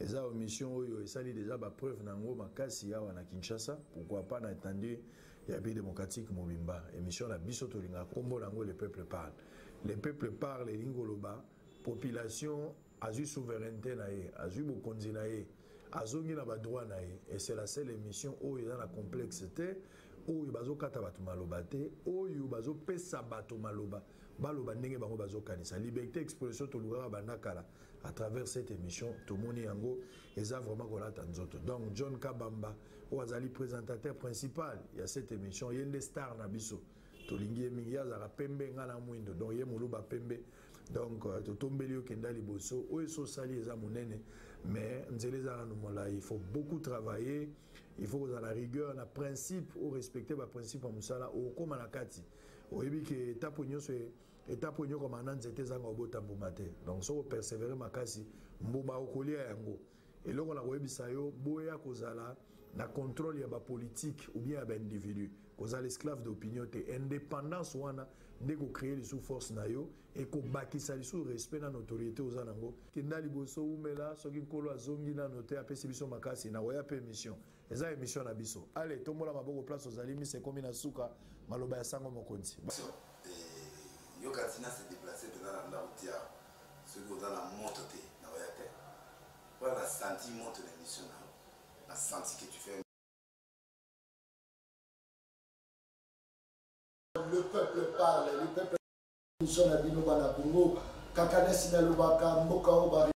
eza émission oyo esali déjà ba preuve nango makasi awa na Kinshasa, pourquoi pas na étendue ya pays démocratique mobimba. Émission la biso tolinga kombo nango le peuple parle. Le peuple parle lingoloba, population azui souveraineté na ye, azui bokonzi na ye, azongi na ba droit na ye, et c'est la seule émission oyo eza na complexité oyo bazo kata bato maloba te, oyo bazo pesa bato maloba baloba ndenge bango bazo kanisa liberté expression to lugara bandakala à travers cette émission tomoni yango eza vraiment kolata nzoto. Donc John Kabamba oazali présentateur principal ya cette émission yende star na biso tolingi mingi azala pembe ngana mwindo donc ye muluba pembe. Donc totombeli yo kenda liboso oyo so sali eza monene mais nzele za numola, il faut beaucoup travailler, il faut que la rigueur na principe ou respecter ba principe en musala o koma na kati oyebi ke étape nyonso étape nyoko mana nzete zanga obota mbuma te. Donc so persévérer makasi mbuma okolia yango eloko na koyebisa yo boya kozala na contrôle ya ba politique ou bien ya ba individu kozala esclave d'opinion te. Indépendance wana nde ko créer les sous force na yo et ko bakisa les sous respect na autorité aux anango kenda liboso umela soki nkolo azongi na noté apesi biso makasi na oya pe mission eza émission na biso. Allez tombola maboko place aux alimi c'est comme na suka maloba ya sango mokonzi yo katina se déplacer dans la route ceux qui ont dans la monte te na oya te voilà senti monte l'émission la senti que tu fais. Le peuple parle, le peuple émission na bino bana Congo kakane sina lubaka mboka obari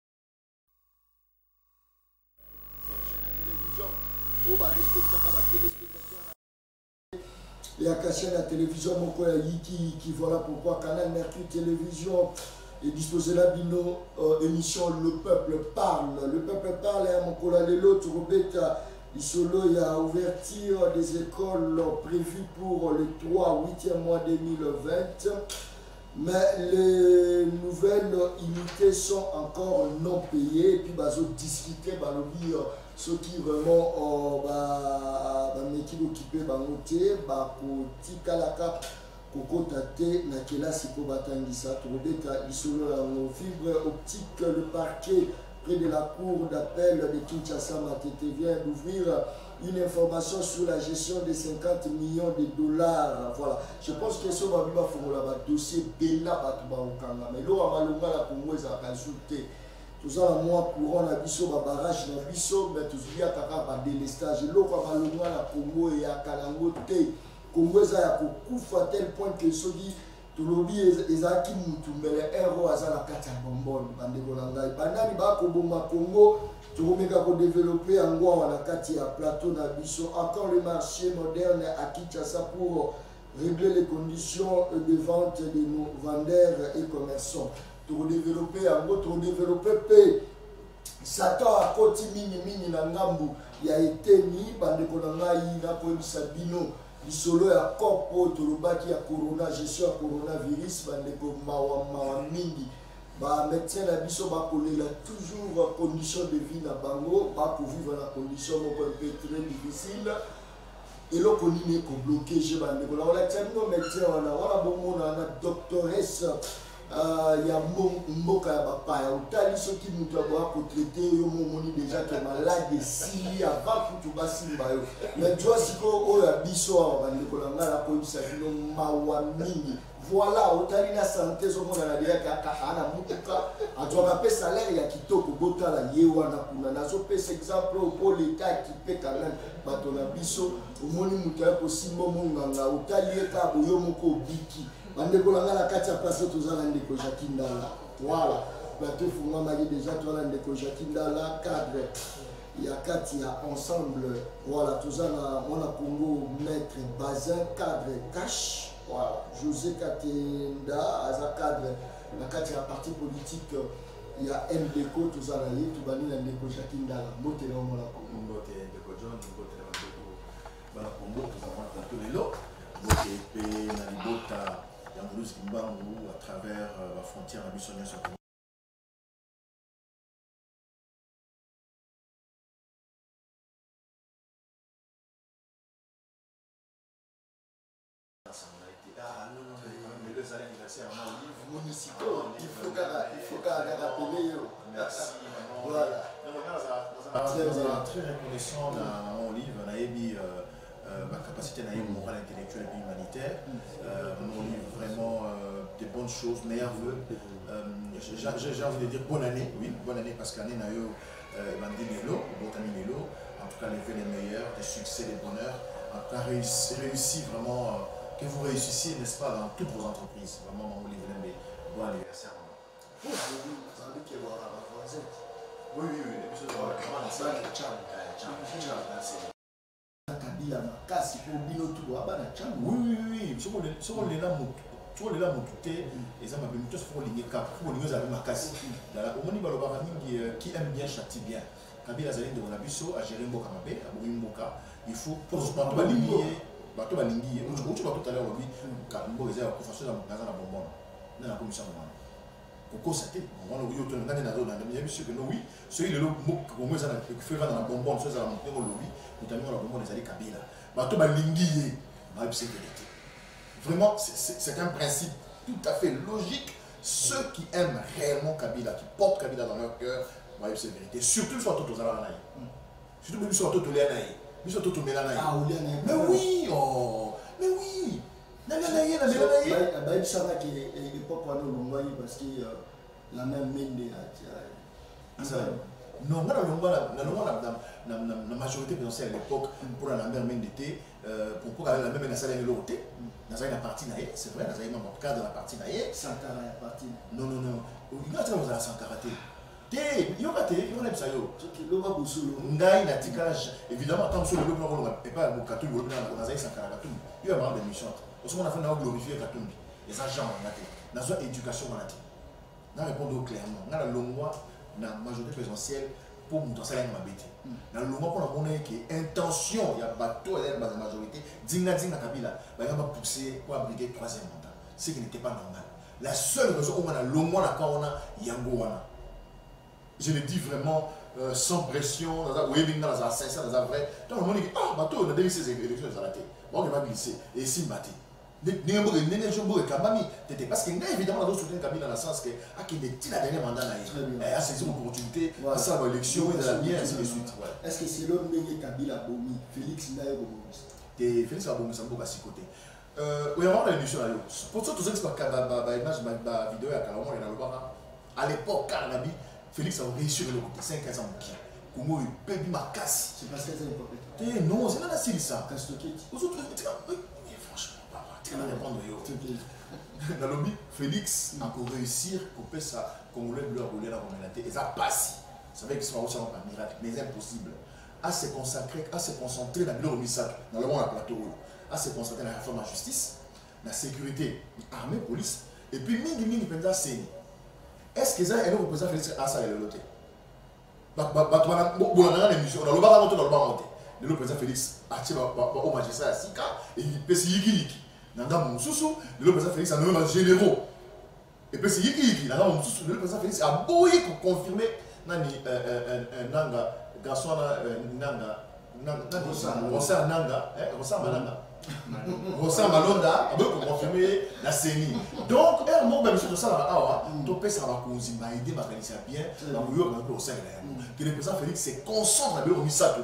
et à cacher la télévision moko ya yiki qui voilà pourquoi Canal Mercure Télévision et disposé la bino émission Le Peuple Parle. Le Peuple Parle et à mon collègue l'autre Robeta Isolo, il y a ouverture des écoles prévues pour le 3-8e mois 2020. Mais les nouvelles unités sont encore non payées. Et puis, ils ont discuté, ceux qui vraiment ont occupé bangote, Tikalaka, Koko Tate, Nakela Siko Batangisa, Robeta Isolo, fibre optique, le parquet près de la cour d'appel de Kinshasa Matete vient d'ouvrir une information sur la gestion de 50 millions de dollars. Voilà. Je pense que ce dossier Bella Batoubaoukanga. Mais là, Malunga la Congo est à consulter. Tout ça, moi, courant la biso, barrage la biso, mais tout ça, il y a des délestage. Là, Malunga la Congo et à Kalangote. Congo est à Koufa à tel point que ce dit. Tolobi ezaki mutu mbele ero azala kati ya bomboni bandeko na ngai bandani bakoboma Congo tokomeka ko développer yango wana kati ya plateau na biso encore le marché moderne à Kinshasa pour régler les conditions de vente de nos vendeurs et commerçants to développer yango to développer pe Satan a koti mini na ngambu ya eteni bandeko na ngai na ko bisabino Lisolo ya kopo tolobaki ya corona gestion ya coronavirus bandeko mawa mingi ba médecin na biso ba kolela toujours condition de vie na bango ba ko vivre na condition moko un peu très difficile et lo konine ko bloquer je bandeko la wala tellement médecin wana bomona na doctoresse ya mboka ya bapaya utali soki mutu aboya kotraite yo momoni déjà que malade esili avant kutu basimba yo mais toi siko oyo ya biso awa bandeko na ngai nakoyebisa bino mawa mingi voilà otali na santé ozomona na deya kaka ana mutuka azwaka mpe salaire ya kitoko botala ye wana kuna nazopesa exemple po leta akipe quand même bato na biso omoni mutu aye kosimba monganga otali ye kaka boyo moko obiki bandeko na ngai na kati ya place tozala ndeko Jacques Ndala voilà bato efungwamaki déjà tozala ndeko Jacques Ndala cadre ya kati ya ensemble voilà tozala mwana Congo maître Bazin cadre cash voilà José Katenda aza cadre na kati ya parti politique ya MDECO tozala ye tobandi na ndeko Jacques Ndala mbote na mwana Congo mbote ndeko John mbote na ndeko bana Congo tozala plateau lelo mbote pe na libota Yamoulouz Kimbangu à travers la frontière à Bissonnier sur municipaux, il faut qu'à rappeler. Merci. Voilà. très reconnaissant dans mon livre, on a émis ma capacité morale, intellectuelle et humanitaire. Mon livre, vraiment des bonnes choses, meilleurs vœux. J'ai envie de dire bonne année, oui, bonne année parce qu'année n'a eu Nelo, en tout cas les vœux les meilleurs, des succès, des bonheurs, en tout cas réussi vraiment, que vous réussissiez, n'est-ce pas, dans toutes vos entreprises. Vraiment, mon livre, bon anniversaire. Oui, Kabila makasi pour bino tout abana chambu. Oui, ce qu'on les là tu vois les là motuté et ça m'a bien tous faut ligner cap pour ligner ça makasi. Dans au moni baloba qui aime bien châtie bien. Kabila zali de la biso à gérer mboka mabe, à mboka, il faut pour bato balingi bato balingi on tout à l'heure oui ka mboka za ko façon na bonbon. Na commission au constater, on va nous dire que nous avons bien sûr que oui, celui de l'eau au moins ça fait dans la bonbonne, ça va monter au lobby, notamment la bonbonne des années Kabila. Bateau balingi, vraiment, c'est un principe tout à fait logique. Ceux qui aiment réellement Kabila, qui portent Kabila dans leur cœur, c'est vérité. Surtout sur tout aux Alanaï. Surtout sur tout aux Léanaï. Sur tout aux Mélanaï. Ah, au Léanaï. Mais oui, oh, mais oui. Parce que la même mine non, la majorité présidentielle à l'époque, pour la même d'été, pour la même nationale de l'autre, dans la partie naïe, c'est vrai, dans le cadre de la partie naïe. Sankara la partie. Non, il y a des Sankara. Il y a des ça. Évidemment, tant que le et pas le Katou, dans les Sankara, il y a des missions. Parce qu'on a fait glorifier Katumbi. Et ça, genre, dans une éducation, on a répondu clairement. On a le loi, dans la majorité présidentielle, pour nous ça ma bête. Dans le loi, on a que intention, il y a bateau et la majorité, Dina Kabila, il va pousser pour abriter le troisième mandat. Ce qui n'était pas normal. La seule raison où on a le loi, on a Yangowana. Je le dis vraiment sans pression, dans la sincère, dans la vraie. Donc, on a dit, ah, bateau, on a dévissé ces élections, on a raté. Bon, on va glisser. Et si batté. Parce que évidemment on a soutenu Kabila dans le sens que la dernière mandat a saisi l'opportunité à sa élection et de la bien ainsi de suite. Est-ce que c'est l'homme de Kabila Bomi, Félix Ndaye Bomi? Félix Bomi, c'est un peu à côté. Oui, on a l'émission là. Pour ça, tout ça, c'est pas image, ma vidéo à l'époque, Félix a réussi le côté 5 ans. Comment il peut bien ma casse? C'est parce que c'est une non, c'est là la série ça. Dans le but, Félix a pu réussir à couper ça, Congolais bleu rouler la communauté, et ça passe. Ça veut dire que ce n'est pas un miracle, mais c'est impossible. À se consacrer, à se concentrer dans le ministère, dans le monde plateau, à se concentrer dans la réforme de la justice, la sécurité, l'armée, la police, et puis mingi pendant c'est. Est-ce que ça est le représentant Félix à ça et le loté? On a l'émission, on a le bar monté dans le bar monté. Le président Félix a tiré au magistrat à Sika et il peut se yiki. Nanga Moussoussou, le président Félix a nommé un généraux. Et puis c'est yiki. Nanga Moussoussou, le président Félix a bouillé pour confirmer Nanga, garçon Nanga, Rosa Nanga, Rosa Malanga. Rosa Malonda, pour confirmer la CENI. Donc, un mot, même si tout ça va topé ça va aider ma bien, que le président Félix se concentre à l'Euromissa.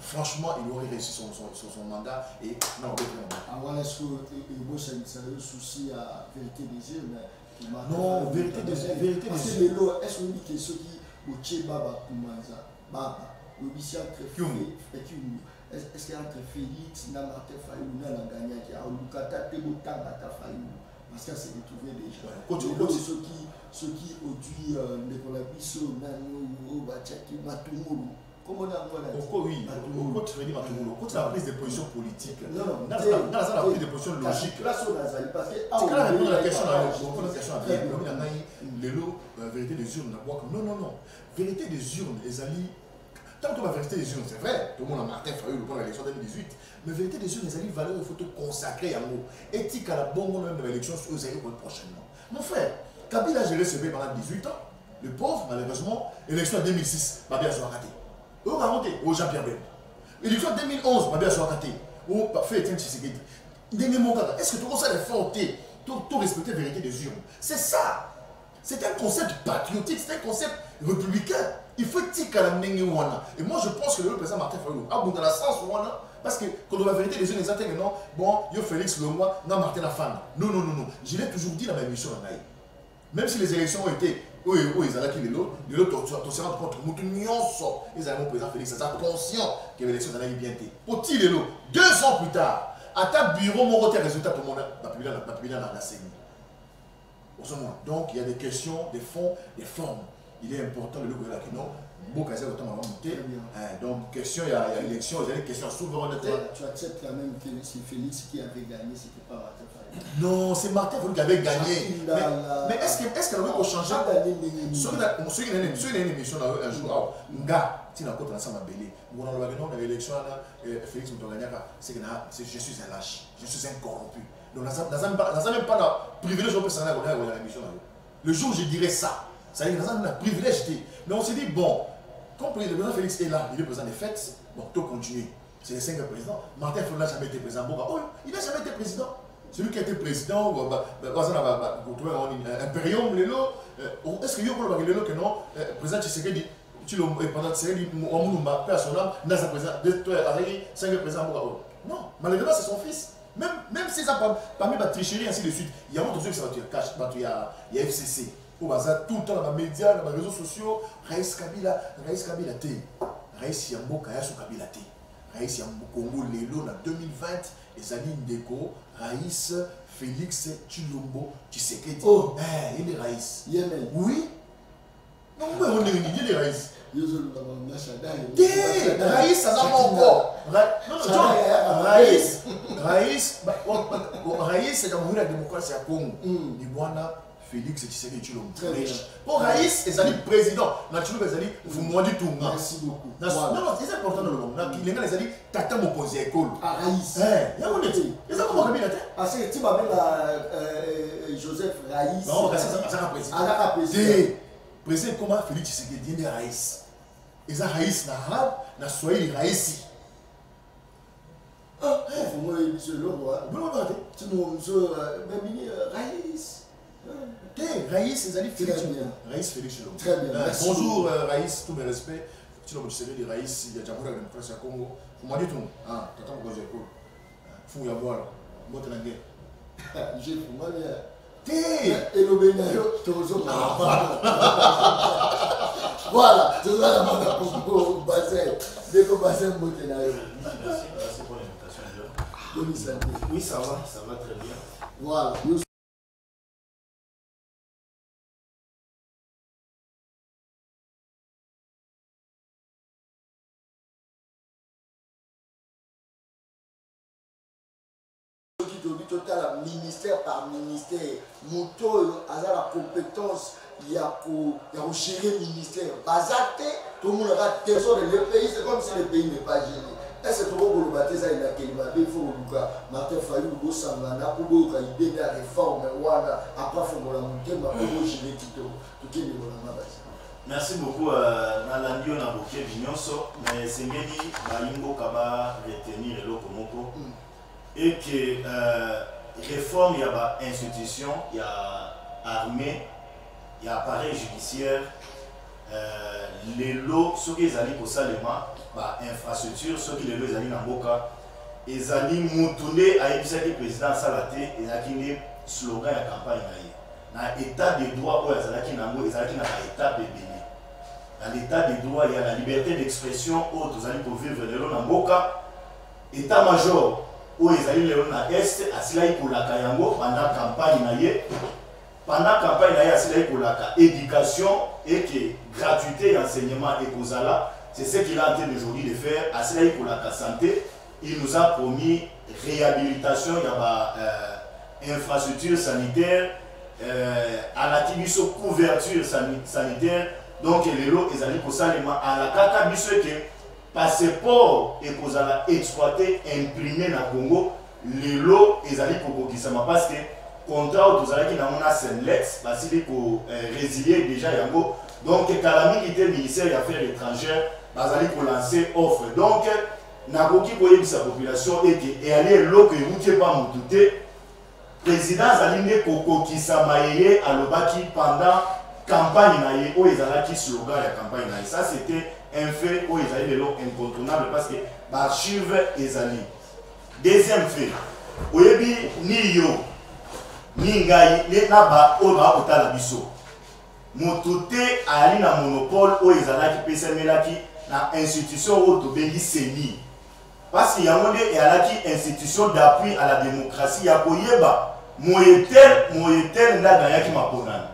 Franchement, il aurait réussi son mandat et non, est-ce que vous avez souci à vérité des yeux? Non, vérité des yeux. Est-ce que vous dites que ceux qui ont Baba Koumanza, Baba, le Bissia est-ce qu'il y a entre Félix, Namate Fayou, Nana Gagnac, Aoulukata, Tebotanga, Fayou? Parce que c'est retrouvé déjà. Ceux qui ont dû Nicolas Bissot, Nanou, Bachaki, Matoumou. Comment on a dit? Oui, quand tu dis Matoumou, quand tu as pris des positions politiques, non, tu as pris des positions logiques. Parce que tu as répondu à la question à bien. Vérité des urnes, non. Vérité des urnes, les alliés. Tant que la vérité des urnes, c'est vrai, tout le monde a Martin Fayou pour l'élection 2018, mais vérité des urnes, les alliés valeurs, il faut te consacrer à mot. Éthique à la bonne même de l'élection aux alliés prochainement. Mon frère, Kabila a géré ce pays pendant 18 ans, le pauvre, malheureusement, élection en 2006, Babia soit raté. Où va monter? Au Jean-Pierre Bemba. Élection en 2011, Babia soit raté. Où fait Etienne Tshisekedi. Est-ce que tu conseilles de faire tout respecter la vérité des urnes? C'est ça. C'est un concept patriotique, c'est un concept républicain. il faut tika la ndenge wana. Et moi je pense que le président Martin Fayulu a bon dans la sens wana parce que quand on va vérité les jeunes exactement non bon yo Félix le mois non Martin la fan. Non. Je l'ai toujours dit dans ma émission là. Même si les élections ont été oui, ils allaient qui les lots se rendre compte que ils allaient mon président Félix, c'est conscient que l'élection allait bien été. Pour-il les lots 2 ans plus tard, à ta bureau, mon côté résultat pour mon la CENI. Donc il y a des questions, des fonds, des formes. Il est important de le voir que non. Donc, question, il y a élection, il y a des questions souvent. Tu acceptes quand même que c'est Félix qui avait gagné, c'était pas Martin Fayulu. Non, c'est Martin Fayulu qui avait gagné. Mais est-ce qu'elle avait changé? Ceux qui ont une émission un jour, un gars, si on a côté ensemble à Bélé, on a l'élection, Félix Moutonganyaka, c'est que je suis un lâche, je suis un corrompu. Donc, dans un même pas de privilège au personnel de l'émission. Le jour où je dirais ça, ça veut dire que nous avons un privilège. Mais on s'est dit, bon, comme le président Félix est là, il est président des fêtes, bon, tout continue. C'est les 5 présidents. Martin Fayulu n'a jamais été président. Il n'a jamais été président. Celui qui a été président, Imperium, est-ce que vous avez que non, président Tshisekedi, pendant Tshisekedi, paix à son âme, n'a pas président, 5 présidents. Non, malheureusement, c'est son fils. Même si ça parmi la tricherie, ainsi de suite, il y a d'autres choses qui sont cash, il y a FCC. Tout le temps dans les médias, dans les réseaux sociaux, Raïs Kabila T. Raïs Yambo Kayasu Kabila T. Raïs Yambo Congo Lelo en 2020, et Zali Ndeko, Raïs Félix Tshilombo Tshisekedi. Oh, il est Raïs. Oui. Non, mais on est des Raïs. Raïs, ça n'a pas encore. Raïs, c'est comme la démocratie à Congo. Félix Tshisekedi Tshilombo. Pour Raïs, ils allaient président. Naturellement, ils allaient vous montrer tout. Merci beaucoup. Non, c'est important dans le monde. Les gars, ils allaient tata mon posé école. Ah, Raïs. Il y a mon état. Ils ont comment Kabila T. Parce que tu m'appelles Joseph Raïs. Non, c'est un président. Un président. Président comment Félix Tshisekedi dit Raïs. Ils ont Raïs dans l'arabe, dans le Swahili, Raïs. Ah, il faut que je le vois. Tu me Raïs. Raïs, c'est Zali Félix. Raïs Félix Tshilombo. Très bien. Bonjour Raïs, tous mes respects. Tshilombo Tshisekedi Raïs, il y a déjà la démocratie à Congo. Vous m'avez dit tout. Ah, t'attends pourquoi j'ai cool. Fou ya voir. Moi t'es en guerre. J'ai pour moi bien. T'es. Et le Benayo, tu reçois. Voilà, tu vois la main au bassin. Dès que bassin monte là. Merci pour l'invitation. Oui, ça va très bien. Voilà. Total ministère par ministère, moto a la compétence, il y a pour gérer le ministère. Basaté, tout le monde a trésor de le pays, c'est comme si le pays n'est pas géré. Est-ce que tout le monde a baptisé il a qu'il m'a dit faut Martin Fayulu go sangana pour go idée de réforme wana après faut la monter ma pour gérer tout qui est dans la base. Merci beaucoup Nalandi on a beaucoup bignonso mais c'est bien dit Bayimbo Kaba retenir le Lokomoko. Et que réforme, il y a institution, il y a armée, il y a appareil judiciaire, les lots, ceux qui allaient pour ça, les infrastructures, ceux qui les lots allaient dans Boka, ils allaient moutonner à une certaine président Salaté, ils allaient slogan de campagne. Dans l'état des droits, ils allaient dans l'état de béni. Dans l'état des droits, il y a la liberté d'expression, ils allaient pour vivre les lots dans Boka, état-major. Où ils allaient à l'Est, à Silaï pour la Kayango, pendant la campagne, pendant la campagne, à Silaï pour la éducation et que gratuité et enseignement et Kozala, c'est ce qu'il a en train aujourd'hui de faire. À Silaï pour la santé, il nous a promis réhabilitation, il y a infrastructure sanitaire, à la Tibiso couverture sanitaire, donc les lots, ils allaient pour ça, à la Kakabiso que passeport et qu'on a exploité, imprimé dans le Congo, les lots, ils allaient pour Kokisama parce que contrat aux qui n'ont pas Senlex, parce qu'il faut résilier déjà Yango. Donc, Kalami qui était ministère des Affaires étrangères, ils allaient pour lancer offre. Donc, Nagoki pour sa population et aller l'eau que vous n'avez pas moutouté, président Zaline Kokisama à l'Obaki pendant campagne naïe où ils allaient qui slogan la campagne naïe. Ça c'était un fait où ils allaient incontournable parce que l'archive est allée. Deuxième fait, oyebi ni yo ni ngai ni naba oba otala biso. Motote ali na monopole où ils allaient qui pesemelaki na institution où to bengi seni. Parce qu'il y a une institution d'appui à la démocratie, il y a koyeba moyetel nda ganyaki maponana.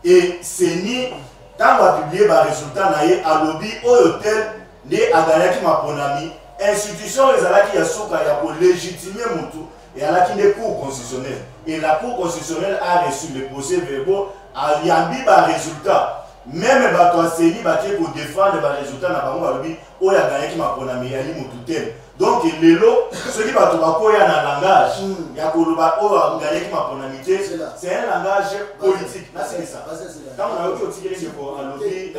Et seni tant va publier ba résultat naie à lobby hôtel de aganyaki maponami institution les alaki ya soka ya ko légitimer mutu et alaki des cours constitutionnels et la cour constitutionnelle a reçu les procès-verbaux a yambi ba résultat même ba to seni ba ke ko défendre ba résultat na bango lobby o ya ganyaki maponami ya mutu tel. Donc lelo ceux qui va koya na langage ya koloba o ganyaki maponami c'est un langage politique. Là c'est ça. Quand on a eu tiré ce pour lobby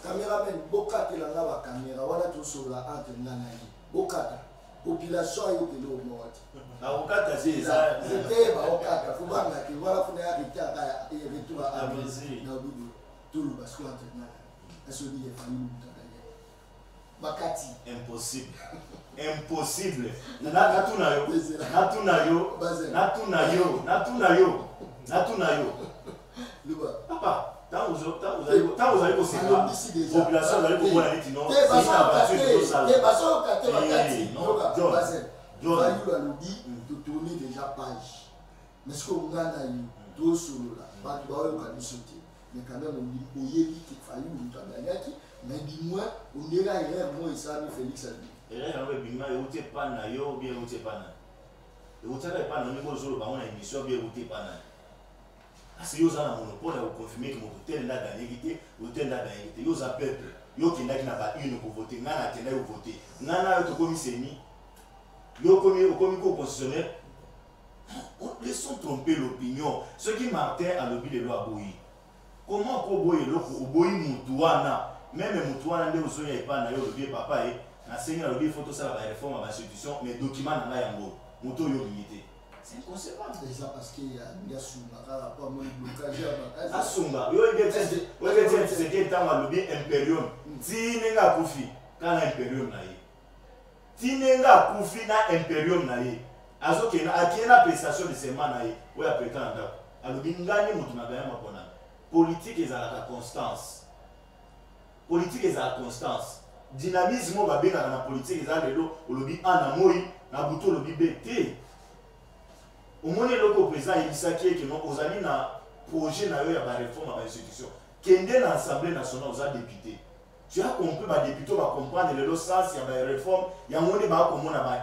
caméraman bokate la ngaba caméra wala to sur la entre nana yi bokata population yo ke lo moti na bokata c'est ça c'était ba bokata faut ba ngati wala funa ya kitaka et retour à Brésil na budu tout le basco entre nana est-ce qu'il y a famille mutaka bakati impossible impossible natuna yo luba papa tant vous allez aussi population vous allez comprendre les non c'est ça voiture ça John alobi to tourner déjà page mais ce qu'on a tout solo là pas tu vas au sauter mais quand même on dit oyebi qui failli mutu abanyaki mais dis-moi on ira hier moi et ça Félix ali et là on bima et ote pas na yo bien ote pas na et ote pas na niveau solo ba on a émission bien ote pas na. Parce que vous avez un monopole à confirmer que votre tel n'a gagné, ou tel n'a gagné. Vous avez un peuple, vous avez une pour voter, vous avez un voter. Vous avez un commissaire, vous avez un constitutionnel. Laissons tromper l'opinion. Ce qui Martin a lobby de loi Boyi. Comment vous voyez le Boyi Moutouana, même Moutouana, vous ne savez pas, vous avez papa, vous avez photo ça la réforme à l'institution, mais documents n'a pas yango. Moutou yo limité. C'est inconcevable. C'est ça parce qu'il y a un Sunga, pas mon blocage. Ah, Sunga, c'est qu'il y a un lobby impérium. Tinenga Koufi, quand l'impérium n'a eu. Tinenga Koufi n'a impérium n'a eu. Azo qui a la prestation de ces manaïs, où il y a prétendant. Alors, il y a une politique est à la constance. Politique est à la constance. Dynamisme va bien dans la politique est à l'élo, au lobby Anamoui, na buto lobby BT. Au moins, le président il dit que nous avons un projet de réforme à l'institution. Kende l'Assemblée nationale aux députés. Tu as compris, les députés vont comprendre le sens, il y a une réforme, il y a une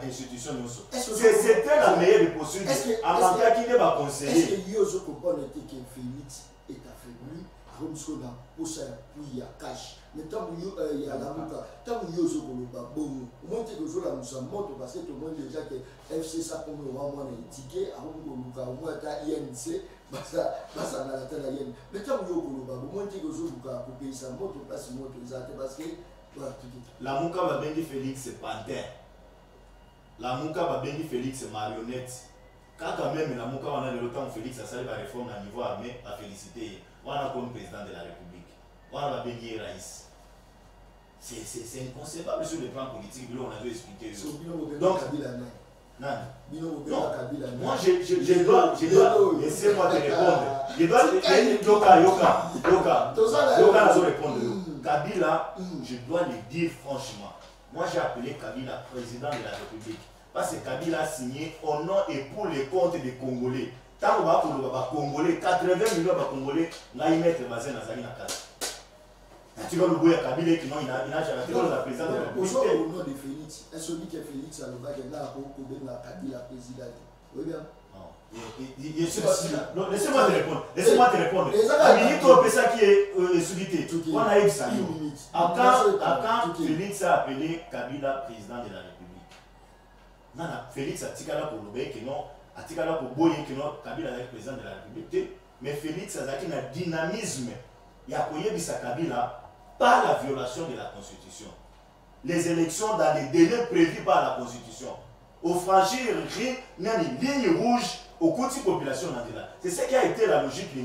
institution. C'était la meilleure possibilité. À manquer qui va conseiller. Est-ce que vous comprenez que Félix est affaibli? Comme a poussé il y a cash. Mais tant que il y a la mouka, tant que vous avez bon, moi je vous la nous montre parce que tout le monde déjà que FC ça pour nous vraiment un ticket, avant que vous moi ta INC, ça na la tête IN. Mais tant que vous avez moi je vous pour payer ça montre place montre exact parce que voilà tout dit. La mouka va bien Félix pantin. La mouka va bien Félix marionnette. Quand même la mouka on a le temps Félix ça sert la réforme à niveau armé à féliciter. On a comme président de la République. On a bien Raïs. C'est inconcevable sur le plan politique, on a dû expliquer. Donc, moi je dois, laissez-moi te répondre. Je dois répondre. Kabila, je dois le dire franchement. Moi j'ai appelé Kabila président de la République. Parce que Kabila a signé au nom et pour les comptes des Congolais. Tant qu'on va pour le Congolais, 80 millions de Congolais, là ils mettent le bassin dans sa casa. Tu vas le voir à Kabila qui n'a jamais été la présidente de la République. Au nom de Félix, est-ce que Félix a le bac et là pour Kabila président? Oui bien. Non, laissez-moi te répondre. Laissez-moi te répondre. La minute où ça qui est soudité, on a eu ça. Quand Félix a appelé Kabila président de la République, non, Félix a tiré pour le que non, a tiré pour Boye que non, Kabila est président de la République. Mais Félix a dit un dynamisme. Il y a Kabila par la violation de la Constitution. Les élections dans les délais prévus par la Constitution. Au franchir une ligne rouge au côté population là. C'est ce qui a été la logique de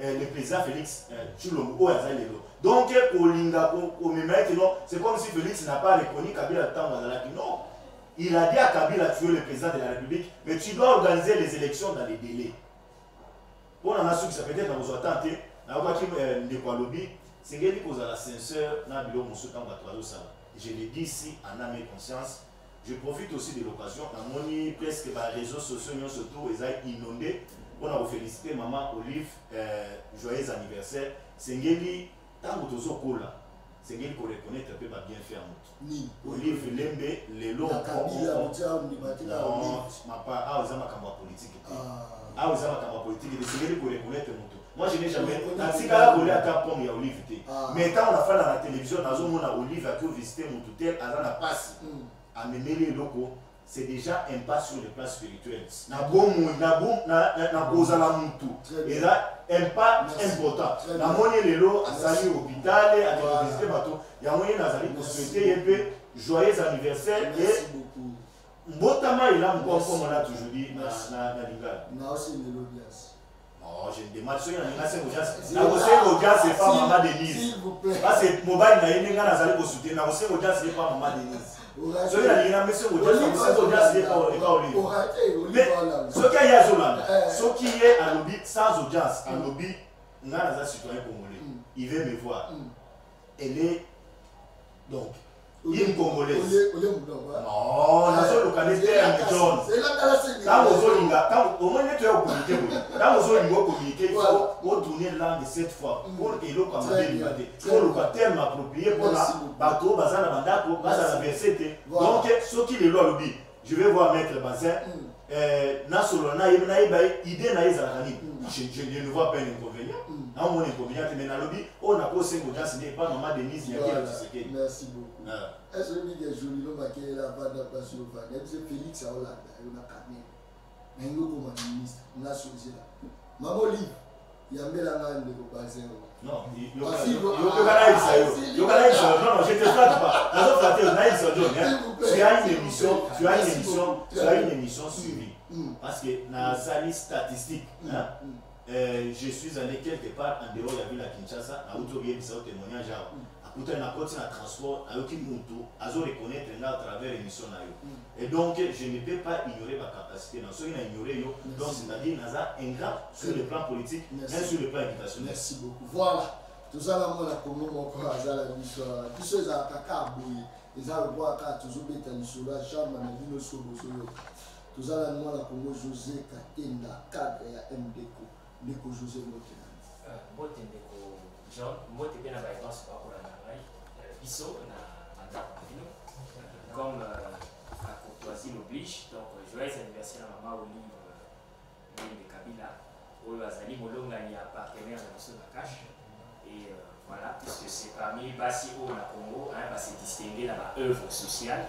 le président Félix Tshilombo Azalelo. Donc pour Linga, c'est comme si Félix n'a pas reconnu Kabila tant non. Il a dit à Kabila, tu es le président de la République, mais tu dois organiser les élections dans les délais. Pour la nation qui s'appelle peut-être dans vos attentes, c'est que la censure n'a pas je le dis ici en âme et conscience. Je profite aussi de l'occasion, presque les réseaux sociaux, surtout, ils ont inondé. On a félicité maman Olive, joyeux anniversaire. C'est que tant que tu es là, c'est que tu reconnais que tu peux bien faire. Olive Lembe, les lots. Politique. Ah, vous avez un politique, c'est que tu reconnais que moi je n'ai jamais. Natika volé à ta pomme, il y a Olive. Mais quand on a fait dans la télévision, on a Olive qui a visité mon tutel, à la passe. À mener les locaux, c'est déjà un pas sur le plan spirituel. Na et là, un pas important. Na moyen les lots, à salir hôpital, à visiter bateau. Il y a moyen d'azali pour souhaiter un peu joyeux anniversaire et Mbotama il a encore comme on a toujours dit na Lingala. Non, c'est une audience. Oh, je me demande si c'est audience, c'est pas Maman Denise. S'il vous plaît. Parce que mobile na yenga na zali ko soutenir na audience c'est pas Maman Denise. Ce qui est là, monsieur audience, c'est pas Olive. Ce qui est à Zolanda, ce qui est à lobby sans audience, à lobby, on a un citoyen congolais. Il veut me voir. Elle est donc une Congolaise. Non, on a ce locataire de John. Quand au moins tu es communiqué, quand vous avez communiqué, il faut tourner langue cette fois pour que l'eau comme pour le locataire m'approprier pour la bateau, bazar bandako, bazar la versete. Donc ce qui est là lobby, je vais voir Maître Bazin. Nasolona idée na ezalani. Je ne vois pas un inconvénient. Non, mon inconvénient, mais dans le lobby, on a posé une audience, n'est pas Maman Denise, il y a qui merci beaucoup. Est-ce que vous avez joli nom à qui la bande de passion va? Est-ce que Félix a Hollande, il a Kamé, mais il y a un ministre, on a choisi là. Maman Olive, il y a un mélange de Bazin. Non, il y a non, je ne te flatte pas. La autre flatte, tu as une émission suivie. Parce que dans sa liste statistique, je suis allé quelque part en dehors de la ville à Kinshasa, à Outourié, puis ça a témoignage à Outourié, à côté de transport, à Okimutu, à reconnaître à travers l'émission. Et donc, je ne peux pas ignorer ma capacité. Dans ce qui a ignoré, donc c'est-à-dire qu'il y a un grand sur le plan politique, même sur le plan éducationnel. Merci beaucoup. Voilà. Tout ça, là, moi, la commune, mon corps, à la mission. Tout ça, c'est à Kaka, Bouye. Et ça, le bois, à toujours bêta, le sola, charme, à la ville, au sobo, tout ça, là, moi, la commune, José, Katenda, cadre, et à MDECO. Ndeko José Motena. Mbote Ndeko Jean, Mbote bien à Baïbas, par rapport à Naraï, Bisso, comme la courtoisie l'oblige. Donc, joyeux anniversaire à Maman Olive de Kabila, où Azali Molongani a partenaire dans ce Nakash. Et voilà, puisque c'est parmi Bassi au Congo, c'est distingué dans l'œuvre sociale,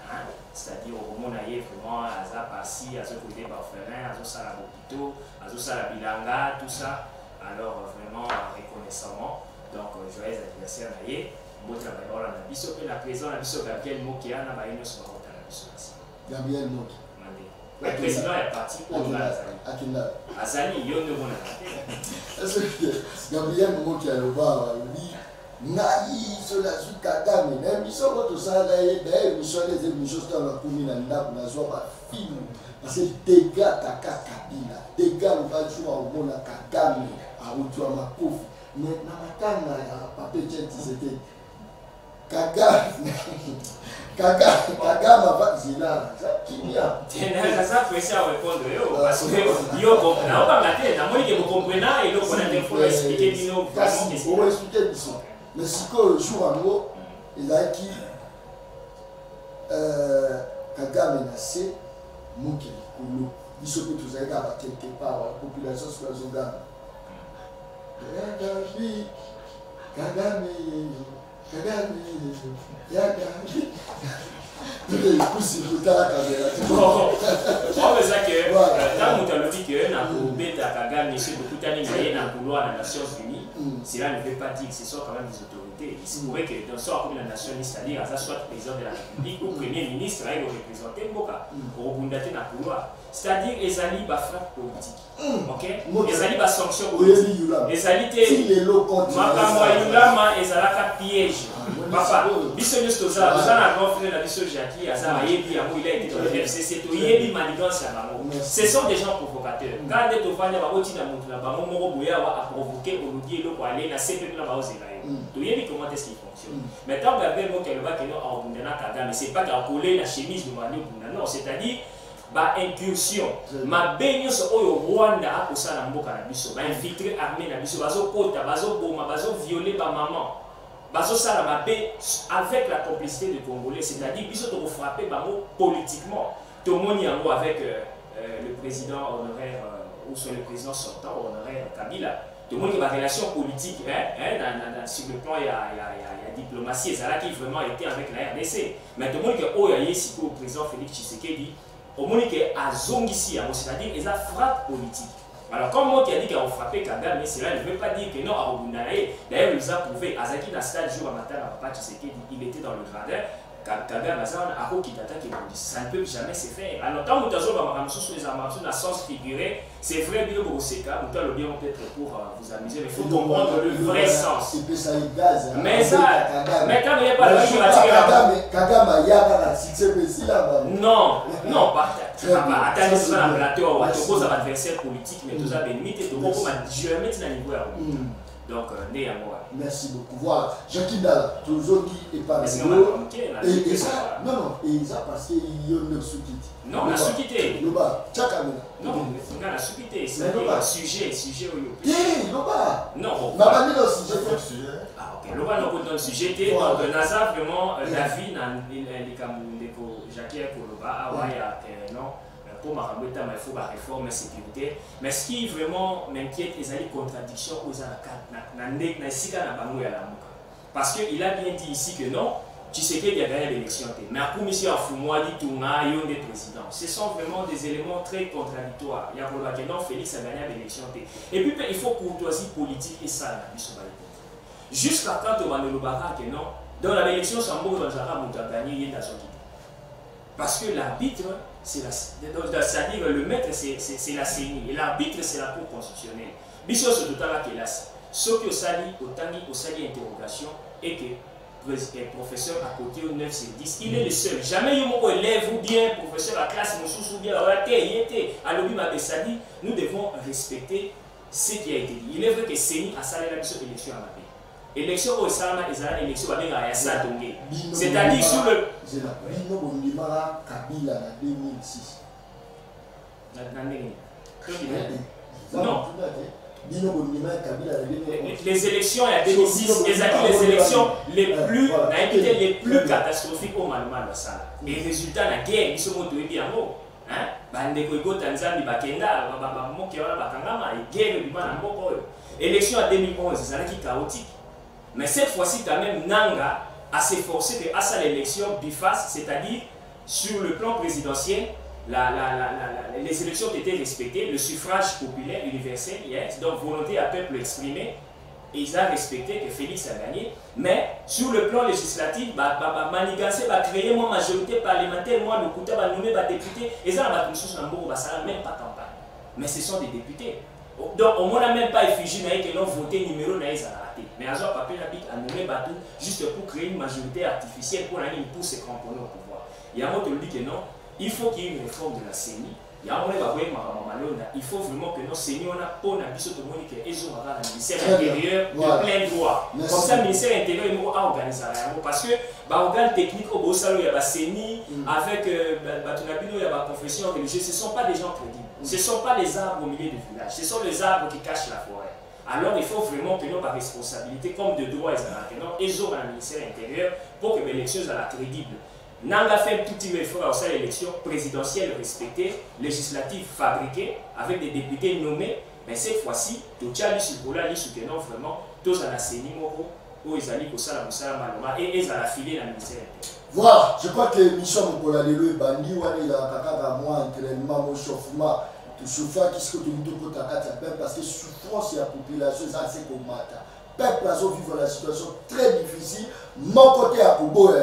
c'est-à-dire au moment où vraiment à Zapassi, à ce côté Barferin, à ce à l'hôpital, à ce à la Bilanga, tout ça, alors vraiment reconnaissamment. Donc, joyeux anniversaire à Yé, Mbote la Baïbole à Nabiso, et la présence à Nabiso Gabriel Moki, à Nabaïno sur la route à Nabiso. Gabriel Moki. Le président est parti au Azali. Azali, il y a un nouveau. Est-ce que Gabriel Moki a le bar, lui, Naï, sur la suite Kagame, l'émission contre ça, d'ailleurs, l'émission des émissions dans la commune, on a joué film. Parce que dégâts Kaka Kabila, dégâts on va jouer au monde à Kagame, à Outuama Kofi. Mais dans ma tête, Papé Tchèti, c'était Kagame. Kagame va dire là, qui vient. C'est ça, il faut répondre. Parce que, yo comprend pas la tête, à moins que vous compreniez, et donc on a des fois expliquer Dino. On va expliquer Dino. Mais si que jour en haut, il a qui Kagame n'a c'est Moukeli Kolo. Il se peut tous les gars quelque part, la population sur la zone. Kagame, cela ne veut pas dire que ce sont quand même des autorités. Il se pourrait que dans soit comme la nation, c'est-à-dire soit le président de la République ou le premier ministre, il va représenter Mboka, au Bundate na couloir. C'est-à-dire les alliés ba frappe politique. OK? Les alliés ba sanction politique. Les alliés makamwa yulama ezalaka piège. Papa, biso nyusto za na grand frère na biso Jackie azara yebi yango il a été dans le FCC to yebi manigance ya bango. Ce sont des gens provocateurs. Quand les tofanya ba otina mutu na bango moko boya wa a provoquer oludi eloko aller na CPP na ba ozela yo. To yebi comment est-ce qu'il fonctionne. Maintenant Gabriel Mokeleba que non a Bundana Kagame, c'est pas qu'à coller la chemise de Mali Bundana, non, c'est-à-dire ba incursion ma benyo so oyo Rwanda akosala mboka na biso ba infiltrer armée na biso bazo kota bazo boma bazo violer ba maman bazo sala mabe avec la complicité des Congolais, c'est-à-dire biso to frapper bango politiquement to moni yango avec le président honoraire ou sur le président sortant honoraire Kabila to moni ba relation politique sur le plan il y a diplomatie ça là qui vraiment été avec la RDC mais to moni que oyo yesi ko président Félix Tshisekedi au moins à Zongisi, c'est-à-dire ils ont frappe politique. Alors comme moi qui a dit qu'ils ont frappé Kagame, mais cela ne veut pas dire que non à Obundanaye. D'ailleurs, ils ont prouvé, Azaki dans stade jour à matin, il était dans le gradin. Kagame a ça ne peut jamais se faire. Alors tant que vous avez sur les armes, dans le sens figuré, c'est vrai que vous avez peut-être pour vous amuser, mais il faut comprendre le vrai sens. Mais ça, mais quand il n'y a pas le jour à non, non, attendez, vous avez un plateau, vous avez un adversaire politique, mais vous avez une mythe, vous avez un niveau à vous. Donc, né à moi. Merci beaucoup. Voilà. Jackie Dala, toujours qui est pas et ça, non, et ça parce qu'il y a une sous-quitté. Non, la sous-quitté. Non, on a la sous-quitté. C'est-à-dire un sujet au lieu. Non, ma famille aussi, j'ai fait le sujet. Ah, ok. Le bas, on a un sujet. Donc, Naza, vraiment, David, Jackie, Koloba, Awaya, non. Pour ma il faut la réforme et sécurité. Mais ce qui vraiment m'inquiète, c'est les contradictions aux parce qu'il a bien dit ici que non, tu sais qu'il y a gagné l'élection. Mais à commission Foumoua dit Tounga, il y a des présidents. Ce sont vraiment des éléments très contradictoires. Il y a que non, Félix a gagné l'élection. Et puis il faut courtoisie politique et ça, jusqu'à quand on va nous barrer que non, dans l'élection, Sambo dans a gagné, il y a dans son guide. Parce que l'arbitre, c'est-à-dire le maître, c'est la CENI. Et l'arbitre, c'est la Cour constitutionnelle. Biso ce total qui est là. Ce que Sali, au Sali interrogation, et que le professeur à côté au 9 sur 10, il est le seul. Jamais il y a un élève ou bien professeur à classe, ou bien à l'objet Mabessadi, nous devons respecter ce qui a été dit. Il est vrai que CENI a salé la mission élection à la paix. Élection au Salama et la élection à Satongue. C'est-à-dire sur le. Kabila en 2006. Non. Les élections en 2006, les élections les plus catastrophiques au Malmal. Les résultats de la guerre, ils sont bien haut. Élection en 2011, c'est chaotique. Mais cette fois-ci, quand même, Nanga a s'efforcé que à sa l'élection biface, c'est-à-dire sur le plan présidentiel, les élections ont été respectées, le suffrage populaire universel, donc volonté à peuple exprimée, et ils ont respecté que Félix a gagné. Mais sur le plan législatif, Manigancé va créer une majorité parlementaire, moi, le Kouta va nommer des députés, et ça va même pas campagne. Mais ce sont des députés. Donc, on n'a même pas effigie que l'on voté numéro naïs à raté. Mais à ce papier, on a nommé Batou juste pour créer une majorité artificielle pour se cramponner au pouvoir. Il y a un autre qui dit que non, il faut qu'il y ait une réforme de la CENI. Il y a un autre il faut vraiment que nos CENI, on a pour la biso de Monique et ils ont le ministère intérieur de plein droit. Comme ça, le ministère intérieur est organisé. Parce que l'organe technique au Bossalo, il y a la CENI, avec Batunabino, il y a la confession religieuse. Ce ne sont pas des gens crédibles. Ce ne sont pas les arbres au milieu du village. Ce sont les arbres qui cachent la forêt. Alors il faut vraiment que nous, par responsabilité, comme de droit, ils ont un ministère intérieur pour que l'élection soit crédible. Nanga fait un tout petit effort à l'élection présidentielle respectée, législative fabriquée, avec des députés nommés. Mais cette fois-ci, tout le monde dit que non, vraiment, tous en a saigné, où ils allaient au Salam Maloma et ils allaient filer la ministère. Voilà, je crois que mission Mokola Lelo et Bandi, il a un mois entraînement, mon chauffement, tout chauffeur qui se retrouve pour ta carte, parce que souffrance et la population, ça c'est comme ça. Peuple a vivre la situation très difficile. Mon côté à Kubo,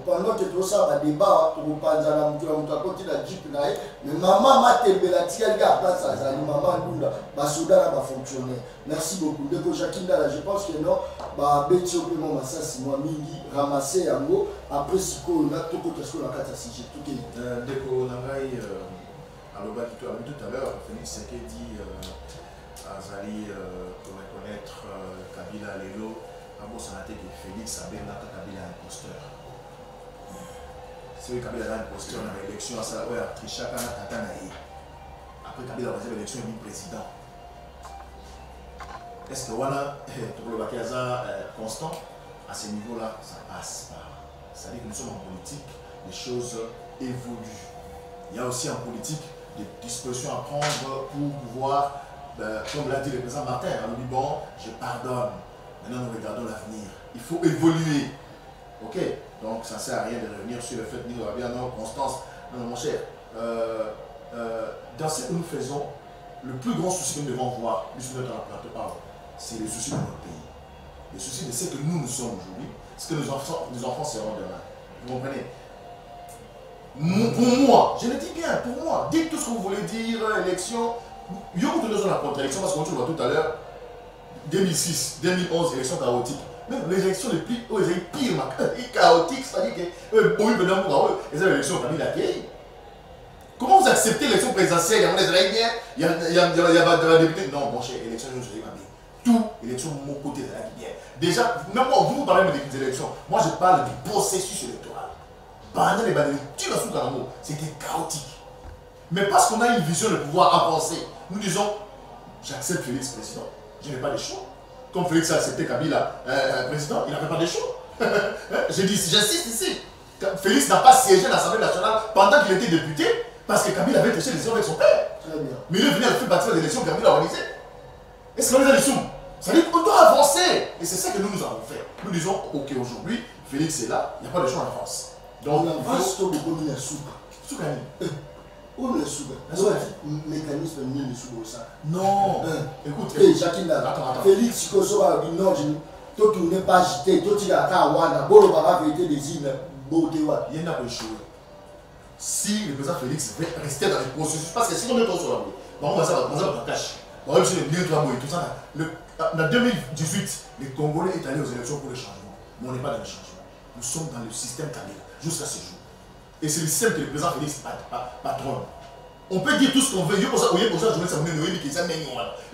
pendant que tout ça va débat, tout le monde a côté la Jeep, mais maman m'a télé la tigre, place à Zali, maman Lula, Basoda va fonctionner. Merci beaucoup. Deko Jakinda, je pense que non, Betty au paiement, ça c'est moi, Mingi, ramasser un mot, après si on a tout côté sur la carte à Sijé, tout est. Deko Nangai, tout à l'heure, Félix Seke dit Azali pour reconnaître Kabila Lelo, à bon sanaté que Félix a bien Kabila imposteur. C'est Kabila a imposteur dans l'élection à Salaway à Trichaka Katanaï. Après Kabila a fait l'élection du président. Est-ce que voilà, pour le Bakaza constant, à ce niveau-là, ça passe pas. C'est-à-dire que nous sommes en politique, les choses évoluent. Il y a aussi en politique des dispositions à prendre pour pouvoir, comme l'a dit le président Martin, on dit bon, je pardonne. Maintenant, nous regardons l'avenir. Il faut évoluer. Ok? Donc, ça ne sert à rien de revenir sur le fait que nous avons bien non, Constance. Non, mon cher. Dans ce que nous faisons, le plus grand souci que nous devons voir, puisque nous sommes dans la plateau, c'est le souci de notre pays. Le souci de ce que nous sommes aujourd'hui, ce que nos enfants seront demain. Vous comprenez? Pour moi, je le dis bien, pour moi, dites tout ce que vous voulez dire, élection. Il y a beaucoup de choses dans la contre-élection, parce qu'on le voit tout à l'heure, 2006, 2011, élection chaotique. Même les élections les plus pires, chaotiques, c'est-à-dire que oui, maintenant, les élections ont mis la vieille. Comment vous acceptez l'élection présidentielle? Il y a des Israéliens, il y a de la députée. Non, mon cher, élection, je ne sais pas bien. Tout, élection, mon côté de la bien. Déjà, même quand vous parlez des élections, moi je parle du processus électoral. C'était chaotique. Mais parce qu'on a une vision de pouvoir avancer, nous disons, j'accepte Félix président, je n'ai pas de choix. Comme Félix a accepté Kabila président, il n'avait pas de choix. J'insiste ici. Félix n'a pas siégé à l'Assemblée nationale pendant qu'il était député, parce que Kabila avait touché les élections avec son père. Très bien. Mais il est venu à faire partie de l'élection que Kabila a organisée. Est-ce qu'on a des sous? Ça veut dire qu'on doit avancer. Et c'est ça que nous avons fait. Nous disons, ok, aujourd'hui, Félix est là, il n'y a pas de choix en avance. Donc, on avance sur le commune à Souka. Souka. Où le Souka? Mécanisme ni le Souka ça. Non. Écoute. Et Jacqueline, Félix Kosoba, non, toi tu n'es pas agité, toi tu n'as qu'à Wana, Bolo Baba vérité des îles, Botewa. Il y en a pas échoué. Si le président Félix veut rester dans les processus, parce que si on est sur la route, on va ça, on va cacher. On va le bien travailler, tout ça. En 2018, les Congolais est allé aux élections pour le changement. Mais on n'est pas dans le changement. Nous sommes dans le système Kabila jusqu'à ce jour. Et c'est le système que le président Félix patronne. On peut dire tout ce qu'on veut. Les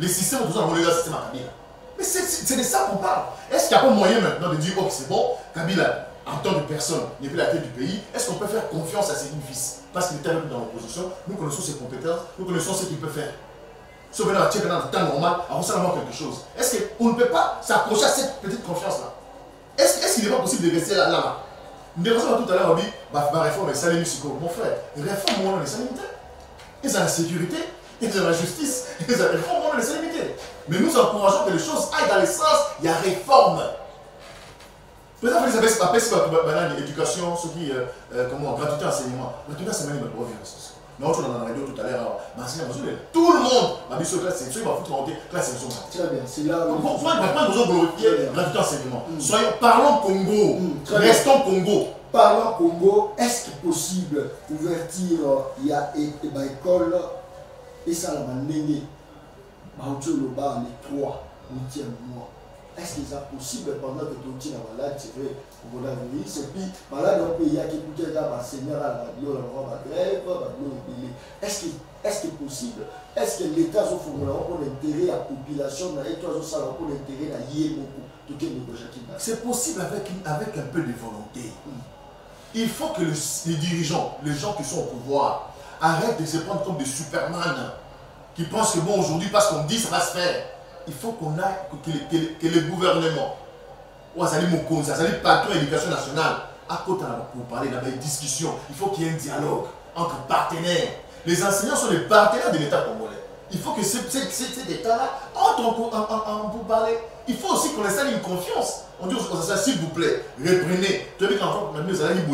systèmes, tout ça, on est dans le système Kabila. Mais c'est de ça qu'on parle. Est-ce qu'il n'y a pas moyen maintenant de dire, ok, c'est bon, Kabila, en tant que personne, n'est plus la tête du pays, est-ce qu'on peut faire confiance à ses fils? Parce qu'il est avec dans l'opposition, nous connaissons ses compétences, nous connaissons ce qu'il peut faire. Sauf que dans le temps normal, avant ça, avoir quelque chose. Est-ce qu'on ne peut pas s'accrocher à cette petite confiance-là? Est-ce qu'il n'est pas possible de rester là-bas? Nous devons tout à l'heure, on dit, ma réforme est saline psycho. Mon frère, réforme mon nom est salinité. Ils ont la sécurité, ils ont la justice, ils ont la réforme mon nom est salinité. Mais nous encourageons que les choses aillent dans le sens, il y a réforme. Par exemple, ils appellent ça l'éducation, ce qui comment, gratuité enseignement. Gratuité enseignement, il me revient. Non, on a la radio tout à l'heure, tout le monde m'a dit sur classe section, il va foutre en classe section. Très bien, c'est là où. Pourquoi il ne va pas nous glorifier gratuité enseignement? Parlons Congo, restons Congo. Parlons Congo, est-ce que possible ouverture il y a école et ça la manée le bar les 3 8e mois. Est-ce que c'est possible pendant que tu es malade, tu veux pour la vie, et puis malade dans le pays qui écoute la seigneur à la radio, la grève, est-ce que c'est possible? Est-ce que l'État a pour l'intérêt à la population, et toi aussi pour l'intérêt à beaucoup? C'est possible avec un peu de volonté. Il faut que les dirigeants, les gens qui sont au pouvoir, arrêtent de se prendre comme des superman qui pensent que bon, aujourd'hui, parce qu'on dit ça va se faire. Il faut qu'on aille, que le gouvernement, ou les patrons de l'éducation nationale, à côté pour parler dans les discussions, il faut qu'il y ait un dialogue entre partenaires. Les enseignants sont les partenaires de l'État congolais. il faut que cet état-là entre en pour parler. Il faut aussi qu'on installe une confiance. On dit aux assassins, s'il vous plaît, reprenez. Tu as vu qu'enfant, maintenant, vous allez dire,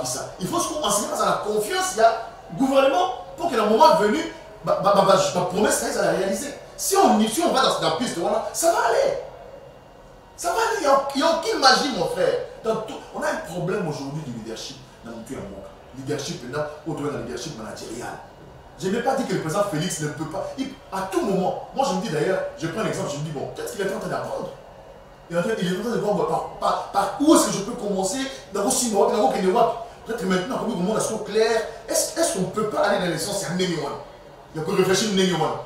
ça. Il faut qu'on enseigne à la confiance, il y a gouvernement, pour que le moment venu, ma promesse, ça va réaliser. Si on va dans la piste, voilà, ça va aller. Ça va aller. Il n'y a aucune magie, mon frère. On a un problème aujourd'hui du leadership dans mon pays. Leadership, maintenant, autour de la leadership managériale. Je n'ai pas dit que le président Félix ne peut pas. À tout moment, moi je me dis d'ailleurs, je prends l'exemple, je me dis, bon, peut-être qu'il est en train d'apprendre. Il est en train de voir par où est-ce que je peux commencer dans vos 6 mois, dans vos Kenyawak. Peut-être que maintenant, comme le monde est trop clair, est-ce qu'on ne peut pas aller dans les sens, c'est un Nenyawan. Il y a qu'on réfléchir Nenyawan.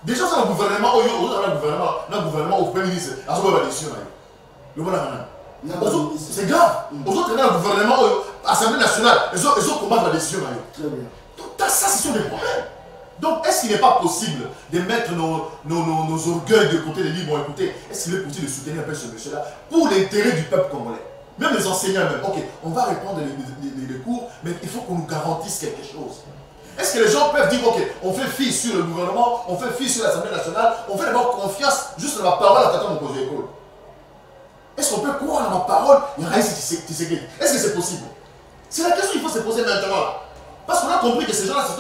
Déjà, c'est un gouvernement, un gouvernement au Premier ministre, à ce moment-là, c'est grave. Aux autres, dans le gouvernement, à l'Assemblée nationale, ils ont combattu la décision. Très bien. Donc, ça, ce sont des problèmes. Donc, est-ce qu'il n'est pas possible de mettre nos orgueils de côté, de dire, bon, écoutez, est-ce qu'il est possible de soutenir un peu ce monsieur-là pour l'intérêt du peuple congolais? Même les enseignants, même, ok, on va répondre les cours, mais il faut qu'on nous garantisse quelque chose. Est-ce que les gens peuvent dire, ok, on fait fi sur le gouvernement, on fait fi sur l'Assemblée nationale, on fait d'abord confiance juste dans la parole à Tata Mokozo École? Est-ce qu'on peut croire dans ma parole? Il y a rien Est-ce que c'est possible? C'est la question qu'il faut se poser maintenant. Parce qu'on a compris que ces gens-là, c'est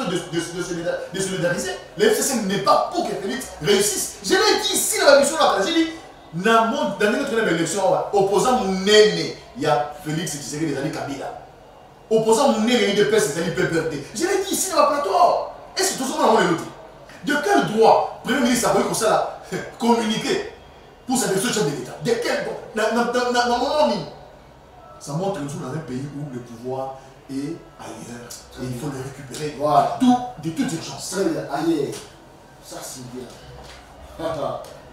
de solidariser. Le FCC n'est pas pour que Félix réussisse. Je l'ai dit ici dans la mission, j'ai dit, dans notre élection, opposant mon aîné, il y a Félix qui s'est des années Kabila. Opposant mon aîné, il y a des personnes, c'est PPRD. Je l'ai dit ici dans la plateau. Est-ce que tout le monde a l'autre? De quel droit le Premier ministre a comme ça là, communiquer pour sa décision de l'État? De quel droit? Ça montre que nous sommes dans un pays où le pouvoir est ailleurs. Et il faut le récupérer. Voilà. De toute urgence. Très bien, ailleurs. Ça c'est bien.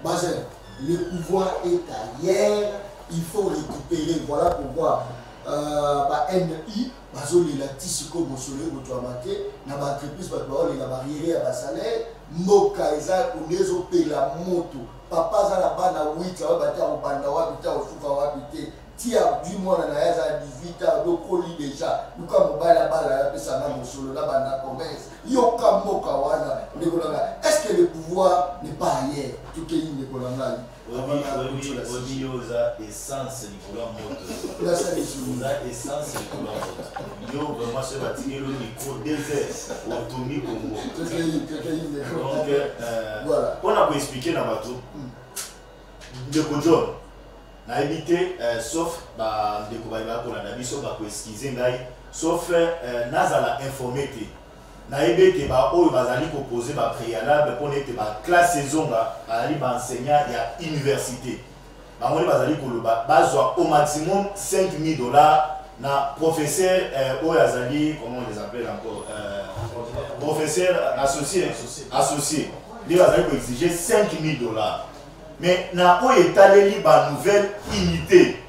Bazen, le pouvoir est ailleurs. Il faut récupérer. Voilà pourquoi NI, il a tissé comme soleil, na ba entreprise ba la barrière à salaire, moka eza unezo pela moto. Papa za la bana 8 wa bata au banda wa bita au suka wa bité. Tia du mois na ya za 18 ans do koli déjà. Luka mobala bala ya pesa na mosolo na banda commerce. Yoka moka wana lekolanga. Est-ce que le pouvoir n'est pas ailleurs? Tout est in lekolanga. Oui, oza essence likolo moto. Oza essence likolo moto. Yo vraiment se batiller le micro désert automi Congo. Donc voilà. On a expliqué dans bateau. De John na évité sauf ba ndeko ba ko na biso ba ko excuser ngai sauf nazala informé te. Na ebete ba oyo bazali ko poser ba préalable pour être ba classe saison ba ali ba enseignant ya université. Ba ngoli bazali ko loba bazwa au maximum $5,000 na professeur oyo azali comment on les appelle encore professeur associé. Lui bazali ko exiger $5,000. Mais na oyo etaleli ba nouvelle unité.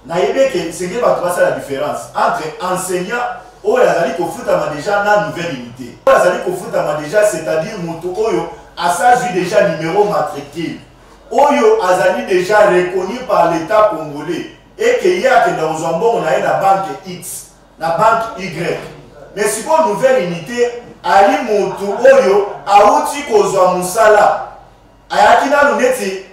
Na ebeke c'est que ba trouver la différence entre enseignant oyo azali kofutama déjà na nouvelle unité. Oyo azali kofutama déjà, c'est-à-dire moto oyo asagi déjà numéro matricule. Oyo azali déjà reconnu par l'État congolais et que ya ke dans Zambon na na banque X, na banque Y. Mais si pour nouvelle unité, ali moto oyo auti kozwa musala. Ayaki na neti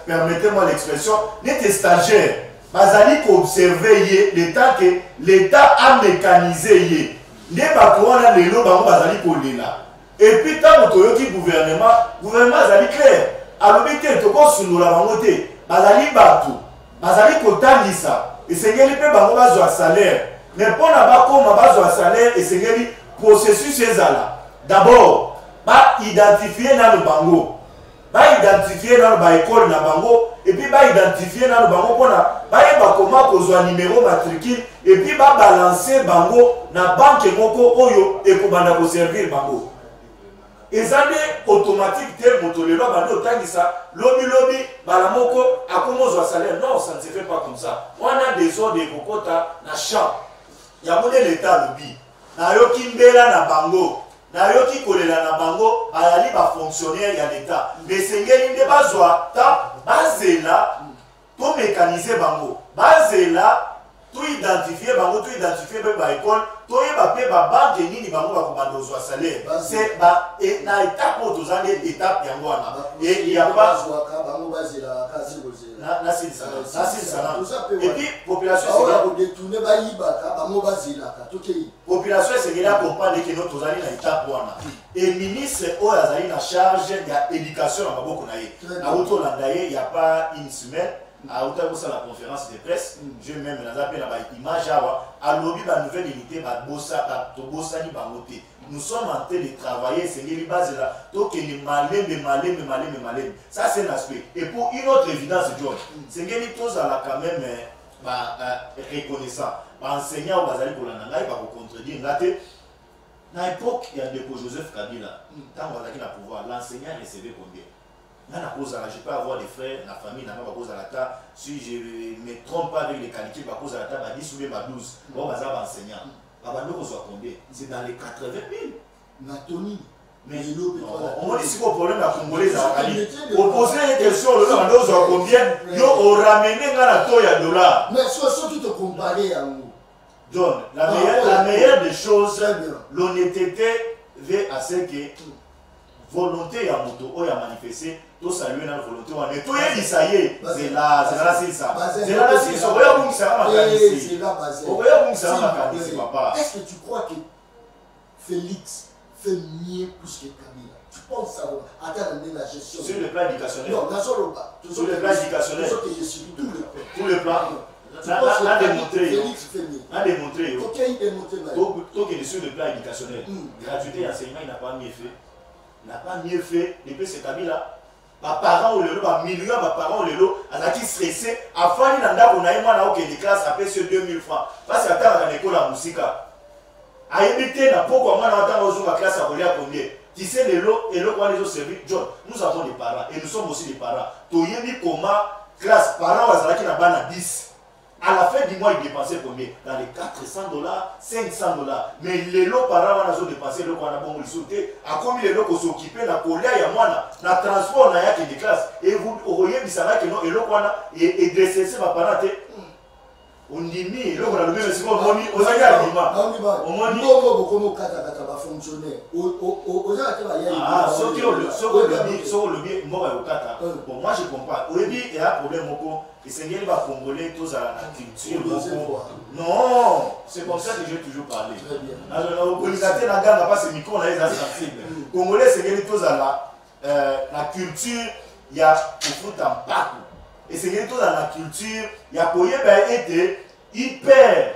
permettez-moi l'expression, neti stagiaire. Bazali observer l'état que l'État a mécanisé ne ba ko wana lelo bango bazali ko lela et puis tant que gouvernement bazali clair alobi te to ko sunula bango te bazali batu bazali ko tangisa et sengeli pe bango bazwa salaire mais pona ba koma bazwa salaire et sengeli processus ezala d'abord ba identifier na le bango ba identifier dans ba école na bango et puis ba identifier dans bango pona ba yeba comment kozwa numéro matricule et puis ba balancer bango na banque moko oyo ekobanda ko servir bango ezande automatique te motolelo bando tangisa lobi bala moko akomozwa salaire. Non, ça ne se fait pas comme ça. On a des ordres de kokota na champ ya mone l'état lobi na yoki mbela na bango na yoki kolela na bango ayali ba fonctionnaire ya l'État mais sengeli nde bazwa ta bazela to mécaniser bango bazela tout identifier bango, tout identifier ba école, tout yeba pe ba banque nini bango ba komanda ozwa salaire. C'est ba et na étape autres années étape yango wana. Et il y a pas bango bazela kasi bozela. Na c'est ça. Et puis population c'est détourner ba yibaka bango bazela ka tokei. Population c'est là comprendre que notre années na étape wana. Et ministre oyo azali na charge ya éducation na maboko na ye. Na auto landaye, il y a pas une semaine. À Ottawa, la conférence de presse, je même la image à lobby la nouvelle unité nous sommes en train de travailler, c'est les bases là, donc les malins. Ça c'est un aspect. Et pour une autre évidence, John, c'est que les choses là quand même reconnaissant. Enseignant au Bazali pour l'ananga, il va vous contredire. À l'époque, il y a des Joseph Kabila, tant qu'on a le pouvoir, l'enseignant recevait combien? Je peux avoir des frères, la famille n'a pas cause à la table. Si je ne me trompe pas avec les qualités, je cause à la table, 10 ou même 12. Bon, je vais enseignant. Combien? C'est dans les 80 000. Natoni. Mais on m'a dit si vos problèmes à Congolais, vous posez une question, le nom de combien? Vous ramenez à $. Mais surtout te comparer à nous. John, la meilleure des choses, l'honnêteté veut à ce que. Volonté ya moto oyo ya manifester to saluer na volonté wana to ye lisaye c'est là c'est oya bungisa makanisi oya bungisa makanisi papa. Est-ce que tu crois que Félix fait mieux plus que Kabila? Tu penses ça? Attends, la gestion sur le plan éducationnel. Non, sur le plan éducationnel. Tout le plan. A démontré. Ok, il démontre. Donc il est sur le plan éducationnel. Gratuité enseignement il n'a pas mieux fait. N'a pas mieux fait depuis cet ami-là. Les parents ou les millions de parents ou les lots, ils ont stressé. Avant, ils ont des classes à payer 2000 francs. Parce que à l'école à musique. À éviter, pourquoi moi, on a classe à combien? Tu sais, les lots et quand les autres services, John, nous avons des parents et nous sommes aussi des parents. Tu as vu comment classe parents, ils ont 10. À la fin du mois, ils dépensaient combien? Dans les $400, $500. Mais les lots parents, on a dépensé le qu'on a bon sauté. À combien les lots qu'on s'occupait, la colère, il y a moins, la transport, on a des classes. Et vous voyez, il s'en a que non, et l'eau qu'on a, et dressé, c'est ma parente. On dit, mais l'eau qu'on a le même, c'est quoi, on a gagné, on m'a dit. Bon, moi je comprends. Au début, il y a un problème. Et c'est bien les Congolais, tous à la culture. Non, c'est comme ça que j'ai toujours parlé. Alors, l'organisateur n'a pas ce micro, on a les sensibles. Congolais, c'est bien tous à la culture, il y a le foot en parcours. Et c'est bien tous à la culture, il y a pour être hyper.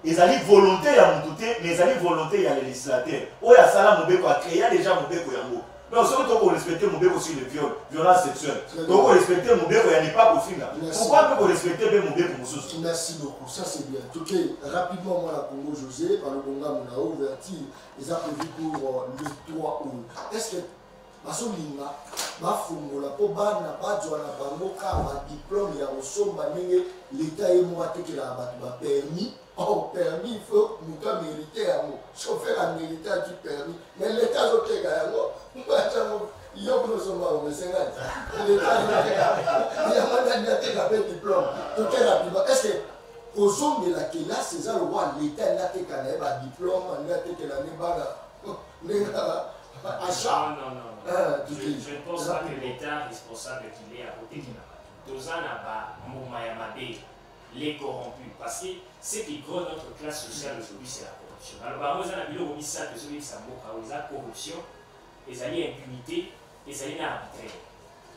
Ils ont volonté à mon côté, mais ils ont volonté à les législateurs. Oh, il y a ça là, mon béco a créé déjà mon béco yango. Non, si on respecte mon béco sur le viol, violence sexuelle. Donc on respecte mon béco, il n'y a pas au final. Pourquoi on peut respecter mon béco? Merci beaucoup, ça c'est bien. En tout cas, rapidement, moi, la Congo José, par le Congo, on a ouvert, ils ont prévu pour le 3 août. Est-ce que basolinga bafungola po bana bazwa na bango kama diplôme ya kosomba ndenge l'État ye mo atekela bato ba permis? Oh, permis, il faut nous mériter yango. Chauffeur a mérité du permis. Mais l'État azoteka yango. Il y a beaucoup de sommes au Sénégal. L'État il y a pas de diplôme. Donc rapidement, est-ce que aux hommes de la Kenya, c'est ça le roi l'État n'a pas de diplôme, n'a pas de achat. Non. Je ne pense pas que l'État responsable qu'il est à côté de la Tozan n'a pas Momayamade, les corrompus. Parce que ce qui gronde notre classe sociale aujourd'hui, c'est la corruption. Alors, nous avons mis ça de celui qui s'en moque, la corruption, les alliés impunité, les alliés arbitraires.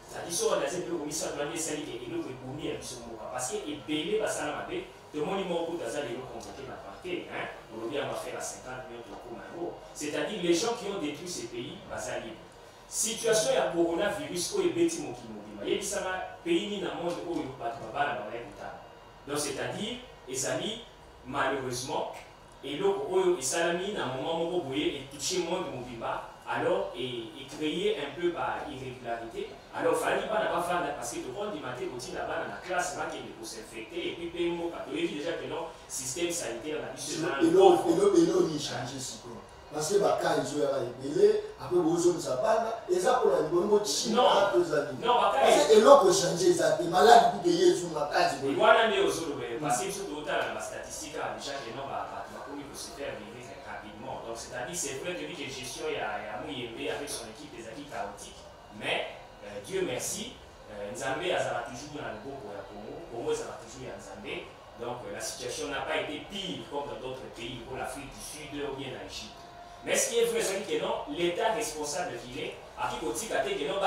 C'est-à-dire que nous avons mis ça de l'année, c'est-à-dire que nous avons mis ça de l'année. Parce que les belés, tout le monde est mort pour les convoquer dans le parquet. Aujourd'hui, on va faire à 50 millions de euros. C'est-à-dire les gens qui ont détruit ces pays, basaliers. Situation ya coronavirus oyo ebeti mokili mobimba yebisaka pays ni na monde oyo bato babala babaya kotala. Donc c'est-à-dire ezali malheureusement eloko oyo esalami na moment moko boye etouché monde mobimba alors et créer un peu par irrégularité. Alors fallait pas bafanda parce que tout le monde dit maté aussi là bas dans la classe là qui est pour s'infecter et puis pays mo parce que déjà que non système sanitaire na biso et l'eau il change parce que baka ils ont ébélé après besoin de sa bande et ça pour la bonne chinois deux années non baka et l'autre changer ça des malades pour payer sur ma case et voilà né aux autres parce que surtout autant la statistique déjà que non va connu que se faire vivre rapidement donc c'est-à-dire c'est vrai que la gestion il y a Mouyembe avec son équipe des acquis chaotiques mais Dieu merci Nzambe a toujours dans le beau pour la Congo ça va toujours en Nzambe donc la situation n'a pas été pire comme dans d'autres pays pour l'Afrique du Sud ou bien l'Égypte. Mais ce qui est vrai, c'est que non, l'État responsable qu'il est, à qui peut-il que non,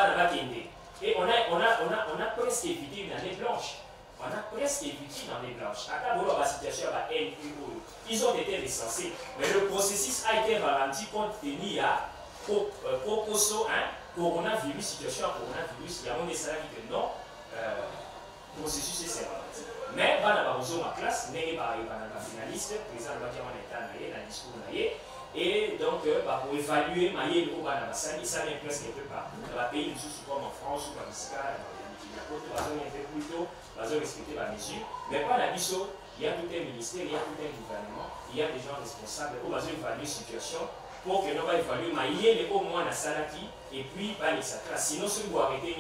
et on a presque évité une année blanche. On a presque évité une année blanche. À part la situation à NUO, ils ont été recensés, mais le processus a été ralenti compte tenu à coronavirus, situation à coronavirus, il y a un message qui dit non, le processus est ralenti. Mais il y a ma classe, mais il y a un finaliste, le président de la discours. Et donc, pour évaluer, il y a presque un peu partout. Dans les pays comme en France ou en Mexique, il y a un peu plus tôt, ils ont respecté la mesure. Mais pas la mission, il y a tout un ministère, il y a tout un gouvernement, il y a des gens responsables pour évaluer la situation. Pour que nous évaluer, il y a au moins la salaki et puis pas les classe. Sinon, si vous arrêtez,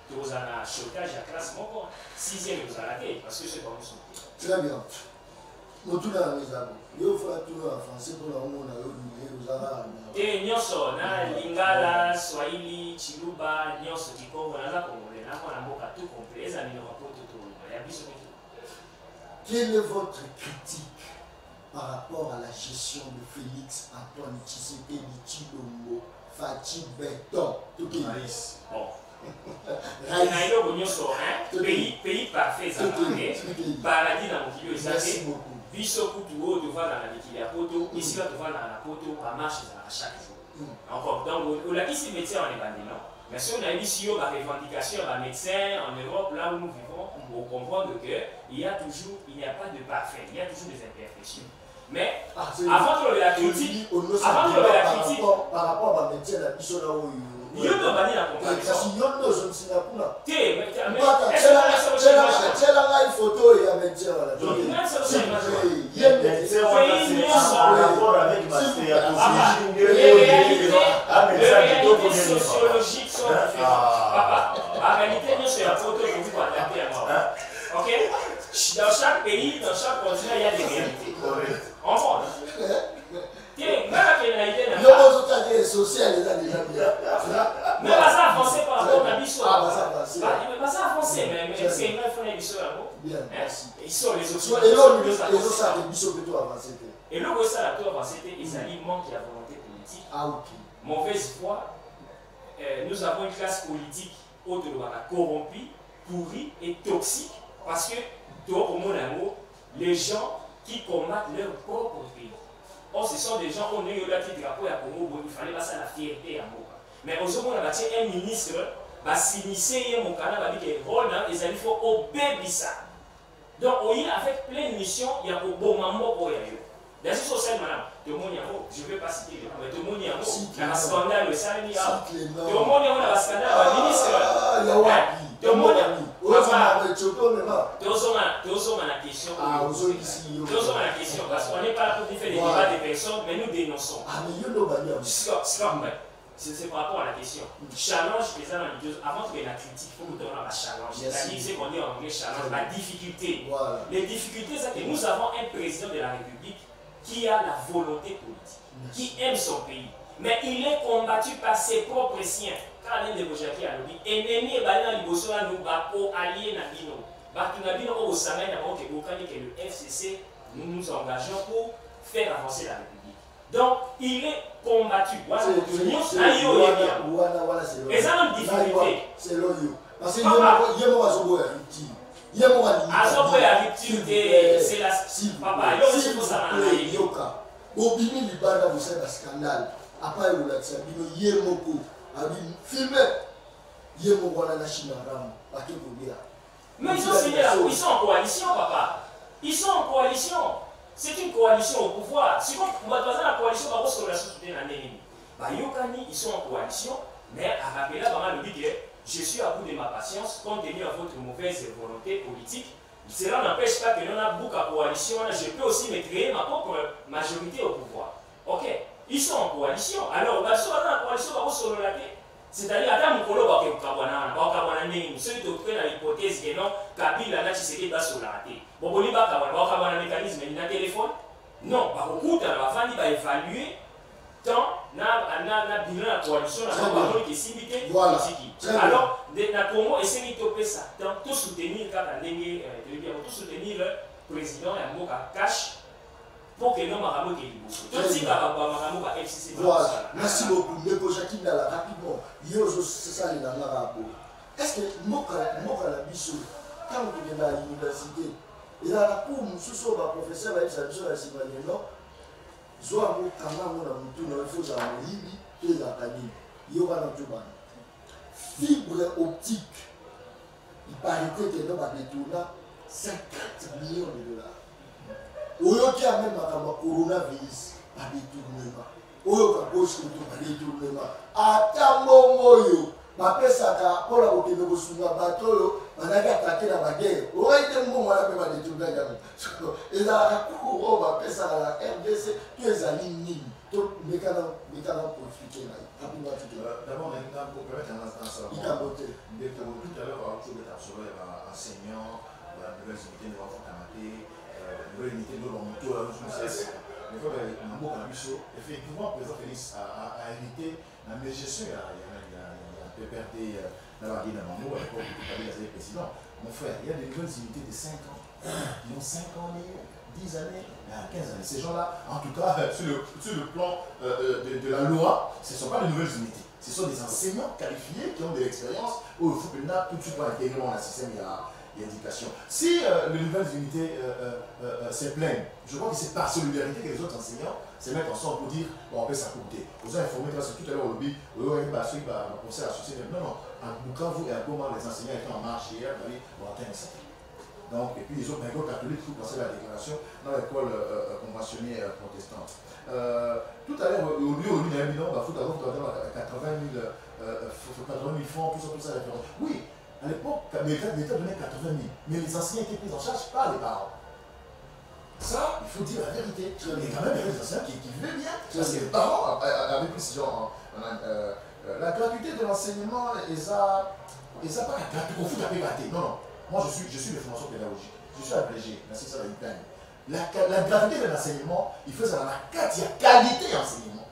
vous avez un chotage à classe, 6e, vous arrêtez parce que c'est pas vous. Très bien. Nous tous dans les amis. Il faut tout en français pour le monde. Et nyonso na lingala, swahili, chiluba, nyonso kikongo na la congolais na kwa mboka tout complet za mino rapport tout ya biso. Quelle est votre critique par rapport à la gestion de Félix Antoine Tshisekedi Tshilombo Fatou Beton tout pays. Bon. Pays parfait, ça paradis dans mon kilo, merci beaucoup. Biso Koutou, tu vas dans la liquide à poto, ici là tu vas dans la poto, à marche chaque jour. Encore, donc, on a dit si médecin en est bandé, non? Mais si on a dit si on a des revendications, un médecin en Europe, là où nous vivons, on comprend qu'il y a toujours, il n'y a pas de parfait, il y a toujours des imperfections. Mais avant de la critique, par rapport à la médecin, la biso là où il y a une contradiction. Il y a une photo et un médecin. Les réalités sociologiques sont différentes. Papa, en réalité, nous, c'est la photo que vous adaptez à moi. Ok? Dans chaque pays, dans chaque continent, il y a des réalités. En France. Mais ça a avancé par rapport à l'histoire. Mais ça a avancé, mais c'est une vraie fois l'histoire. Ils sont les autres. Et l'autre, ça a avancé. Et l'autre, ça a avancé, ils alimentent la volonté politique. Mauvaise foi. Nous avons une classe politique corrompue, pourrie et toxique. Parce que, au mon amour, les gens qui combattent leur propre pays. Or, ce sont des gens qui ont eu le drapeau à Congo, il fallait passer la fierté à moi. Mais aujourd'hui, on a bâti un ministre, qui s'initier mon canal, qui est rôle, les amis, il faut obéir ça. Donc, avec plein de missions, il y a un bon moment pour y aller. Dans ce social, madame, tout le monde y a je ne vais pas citer le nom, mais tout le monde y a un scandale, le salami, tout le monde y a un scandale, le ministre, tout le monde y a la question. La question, parce qu'on n'est pas là pour faire des débats des personnes, mais nous dénonçons. C'est par rapport à la question. Challenge, avant que la critique, il faut nous donner un challenge. C'est-à-dire ce qu'on dit en anglais, challenge, la difficulté. Les difficultés, c'est que nous avons un président de la République qui a la volonté politique, qui aime son pays. Mais il est combattu par ses propres siens. Quand on est qui a dit, ennemi est dans l'Iboso, nous avons alliés dans Bino. Batunabino au Samay, que le FCC, nous nous engageons pour faire avancer la République. Donc, il est combattu. Voilà, et ça a une difficulté. C'est l'oyo. Parce que il y a c'est la papa, il faut ça. Obimi libanda vous savez scandale. Après il a dit bino yemoko abi filmé yemoko wana na chinaram pas que pour dire. Mais ils ont signé là, ils sont en coalition papa. Ils sont en coalition. C'est une coalition au pouvoir. Si on va dans la coalition par rapport à la société l'année. Bah Yokani ils sont en coalition, mais à rappeler là vraiment le dit que je suis à bout de ma patience compte tenu à votre mauvaise volonté politique. Cela n'empêche pas que nous avons beaucoup de coalition. Je peux aussi me créer ma propre majorité au pouvoir. Ok. ils sont en coalition. Alors, ils sont en coalition, c'est-à-dire, à mon colo, ceux qui ont pris l'hypothèse que non, Kabila, là, Tshisekedi va se rater. Bon, on va avoir un mécanisme, il y a un téléphone. Non, on va évaluer tant na bilan la coalition, qui est simité. Alors, na Congo, et c'est ça. Donc, tout soutenir, tout soutenir le président et Mboka cash pour que nous maramo qui voilà, merci beaucoup. Ndeko Jackie Ndala, rapidement, c'est ça les Namarapo. Est-ce que Moka la biso, quand on est à l'université, il a la cour, monsieur le professeur, il a dit à non, Zoa Mokama, il faut à Libi, et la Kani, Yoga Nantuban. Fibre optique, il paraît que nous avons détourné 50 millions de dollars. Oyoki a même un coronavirus, pas détournement. Oyoka poche pas détournement. Ata momoyo, ma pesaka pour la côté de Bosunga bateau, on a attaqué la baguette. Aurait été bon, on a même détournement. Et là, on va passer à la RDC, tu es à l'INI. Tout le mécanisme pour expliquer là. D'abord, pour permettre un instant, tout à l'heure, on a observé l'enseignant, la nouvelle unité de l'enfant Kamaté. Nouvelle unité de l'homme, effectivement, le président Félix a invité la gestion. Il y a un PPRD dans la ville de Mamou, à l'époque où il était président. Mon frère, il y a des nouvelles unités de 5 ans, qui ont 5 ans, 10 années, 15 années. Ces gens-là, en tout cas, sur le plan de la loi, ce ne sont pas de nouvelles unités. Ce sont des enseignants qualifiés qui ont de l'expérience, où il faut que là, tout de suite, intégrer dans le système, il y a éducation. Si les nouvelles unités se plaignent, je crois que c'est par solidarité que les autres enseignants se mettent ensemble pour dire on peut s'accommoder. Vous avez informé parce que tout à l'heure au lobby, on va penser à la société. Non, à Bukavu et à Goma, les enseignants étaient en marche hier, on atteint ça. Donc, et puis les autres écoles catholiques, il faut penser à la déclaration dans l'école conventionnée protestante. Tout à l'heure, au lieu d'un million, il faut avoir 80 000 francs, tout ça. Oui. À l'époque, l'État donnait 80 000, mais les enseignants étaient pris en charge par les parents. Ça, il faut dire la vérité. Il y a quand même des enseignants qui vivaient bien, parce que les parents avaient pris ce genre. La gratuité de l'enseignement, ils n'ont pas la gratuité, on fout à pégater. Non. Moi, je suis de formation pédagogique. Je suis agrégé, merci ça va une peine. La gratuité de l'enseignement, il faut savoir la qualité d'enseignement.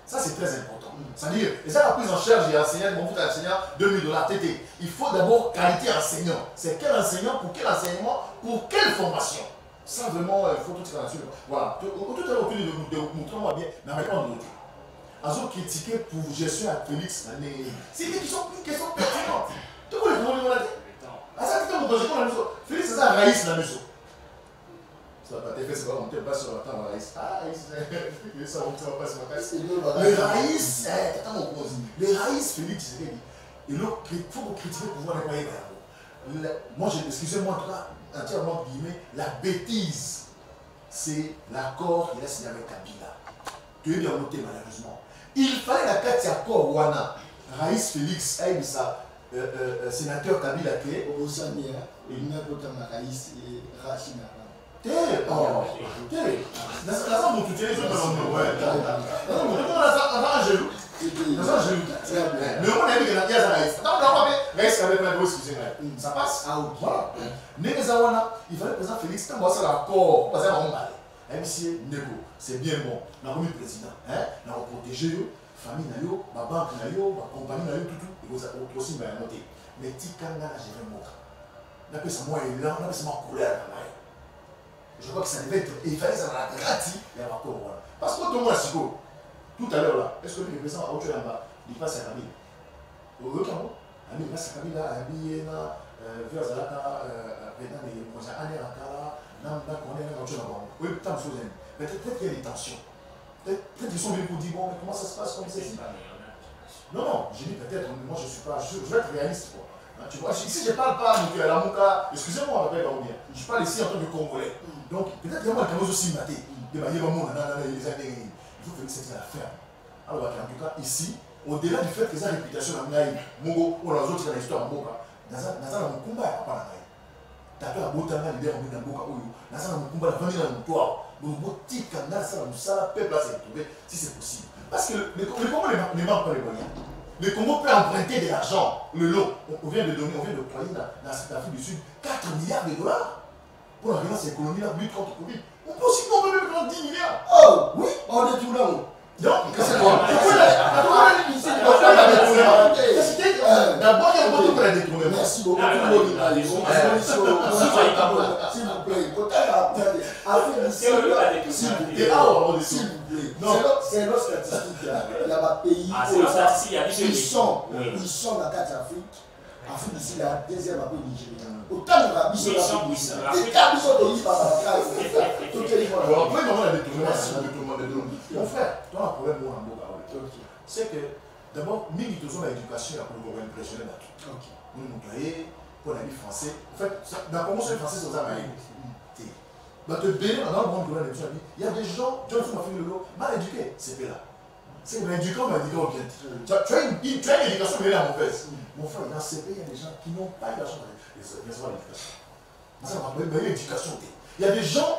Ça, c'est très important. C'est-à-dire, et ça, la prise en charge des enseignants, mon enseignant, 2 000 $ TT. Il faut d'abord qualité enseignant. C'est quel enseignant, pour quel enseignement, pour quelle formation. Ça, vraiment, il faut tout ça là-dessus. Voilà. Tout à l'heure, de montrer-moi bien, mais avec un autre. Ils ont critiqué pour gestion à Félix. C'est des questions pertinentes. Tu vois les problèmes, on a dit. À ça, tu as mon Félix, c'est ça, Raïs, la maison. Ça va pas c'est pas monter pas sur la table Raïs. Ah, ça va pas sur la table. Le Raïs, attends mon pose. Le Raïs, Félix, il faut qu'on critique pour pouvoir nettoyer vers moi, excusez-moi en tout cas, entièrement guillemets, la bêtise, c'est l'accord qu'il a signé avec Kabila. Tu es bien noté malheureusement. Il fallait la carte accord Wana. Raïs Félix, ça, sénateur Kabila qui au Sania, il n'a pas de Raïs et Rachina. Là, ça mon tutelle, je me ouais. Mais on a vu que la pièce Raïs. Non, Raïs avait pas de excusez ça passe. Ah, ok. Voilà. Négazawana, il fallait présent Félix, quand on va l'accord, parce qu'on va aller. MC Nego, c'est bien bon. On a remis le président. On a protégé eux, famille, ma banque, ma compagnie, tout. Il faut aussi monter. Mais Tikanga, j'ai fait mon cas. On appelle ça moi élan, on appelle ça ma couleur. Je crois que ça devait être. Il fallait ça dans la gratis et avoir quoi voilà. Parce que tout le monde a tout à l'heure là, est-ce que le président a autre chose là-bas? Il passe à Kabila. Au Cameroun, il passe à Kabila, habillé là, vers Zalaka, président de Mosa, Anne Akara, Namba, qu'on est dans autre chose là-bas. Oui, tant de choses. Peut-être qu'il y a des tensions. Peut-être qu'ils sont venus pour dire bon, mais comment ça se passe comme ceci? Non, j'ai dit peut-être, moi je suis pas. Je vais être réaliste quoi. Tu vois, si je ne parle pas à la Mouka, excusez-moi, je parle ici en tant que Congolais. Donc, peut-être qu'il y a un aussi maté. Il faut que c'est la ferme. Alors, en tout cas, ici, au-delà du fait que sa réputation a Mogo, ou les autres dans l'histoire de Moka, dans un combat, tato abotanga leader na mboka oyo nazala mukumba la vandi na mutoa donc botika ngasa na musala peuple à se retrouver si c'est possible parce que le Congo ne manque pas les moyens. Le Congo peut emprunter de l'argent, le lot. On vient de donner, on vient de croyer dans cette Afrique du Sud 4 milliards de dollars pour la relance économique, la lutte contre le Covid. On peut aussi même prendre 10 milliards. Oh, oui, on est tout là. Donc, c'est quoi? D'abord, il y a beaucoup de la détournement. Merci beaucoup. S'il vous plaît. C'est nos statistiques. Il y a des pays qui sont dans la carte Afrique. Afrique d'ici la deuxième après Nigeria. Autant de la mission des cas qui sont pays par la case. Après, on a des détournements. Mon frère, tu as un problème pour un mot. C'est que d'abord, nous avons l'éducation pour nous impressionner. Nous nous créons pour la vie française. En fait, dans la promotion française, c'est ça. Il y a des gens, mal éduqués, c'est là. C'est l'éducation m'a dit bien. Tu as une éducation mais elle est mauvaise. Mon frère, dans ces pays, il y a des gens qui n'ont pas eu l'argent de recevoir l'éducation. Il y a des gens,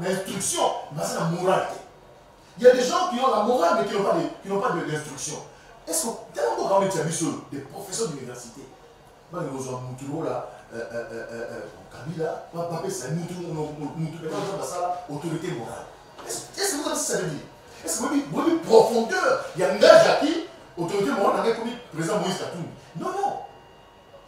l'instruction, la moralité. Il y a des gens qui ont la morale mais qui n'ont pas d'instruction. Est-ce que tellement quand on est des professeurs d'université, Kabila, autorité morale. Est-ce que vous savez ce que ça veut dire? Est-ce que vous avez une profondeur? Il y a un gars qui autorité morale, comme le président Moïse Katumbi. Non, non.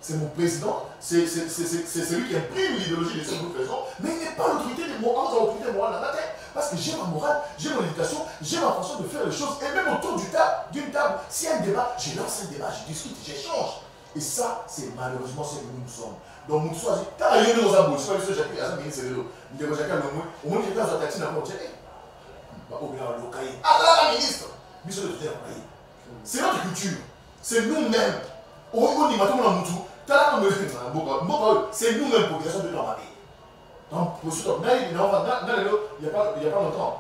C'est mon président, c'est celui qui imprime l'idéologie de ce que nous faisons, mais il n'est pas l'autorité morale dans la tête. Parce que j'ai ma morale, j'ai mon éducation, j'ai ma façon de faire les choses. Et même autour d'une table, s'il y a un débat, je lance un débat, je discute, j'échange. Et ça, c'est malheureusement ce que nous sommes. Donc, nous sommes quand il y a des gens qui sont c'est notre culture, c'est nous-mêmes. C'est nous-mêmes pour création de temps. Donc, pour ce temps, il n'y a pas longtemps.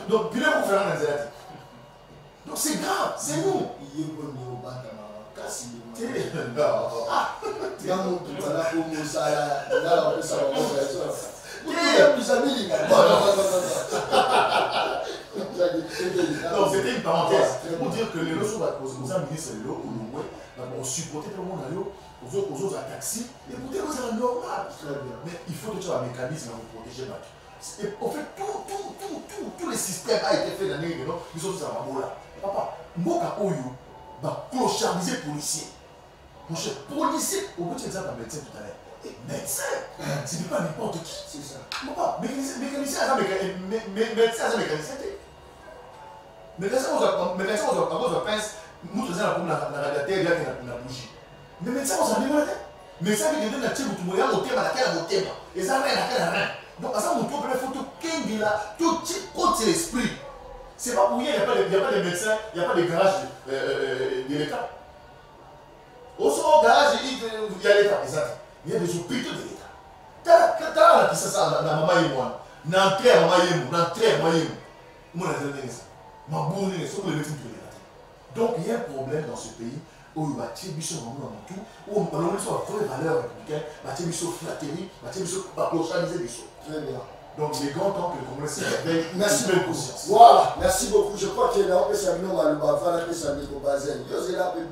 Donc, donc c'est grave, c'est nous. Donc c'était une parenthèse pour dire que les leçons aux ministres on supportait tout le monde aux autres taxis et pour dire que c'est normal. Mais il faut que tu aies un mécanisme pour protéger. Et en fait, tout le système a été fait dans les gens, ils sont tous à la bola. Papa, Mboka Oyo va clochardiser les policiers. Mon cher, policier, au bout de l'exemple d'un médecin tout à l'heure. Et médecin, ce n'est pas n'importe qui. C'est ça. Papa, mécanicien, médecin, c'est mécanicien. Médecin, on a pince, nous faisons la radiateur, il y a la bougie. Mais médecin, on s'en dit mal. Médecin, il y a des gens qui ont au thème, à laquelle au thème. Et ça, rien. Donc, à ça, on peut faire photo Kengi là, tout type contre l'esprit. C'est pas pour rien, il n'y a pas de médecins, il n'y a pas de garage de l'État. Au second garage, il y a l'État, exact. Il y a des hôpitaux de l'État. T'as la piste ça, la maman et moi. N'entrée à maman et moi, moi, je dis ça. Ma bourre, c'est pour les médecins de l'État. Donc, il y a un problème dans ce pays où il va tirer bichon dans tout, où on parle de vraies valeurs républicaines, il va tirer bichon flatterie, il va tirer bichon clochariser bichon. Très bien. Donc, il est grand temps que le Congrès se réveille. Merci beaucoup. Voilà, merci beaucoup. Je crois qu'il y a un peu de temps à l'Oubafa, qui s'en est au basin. Yo, c'est la peuple.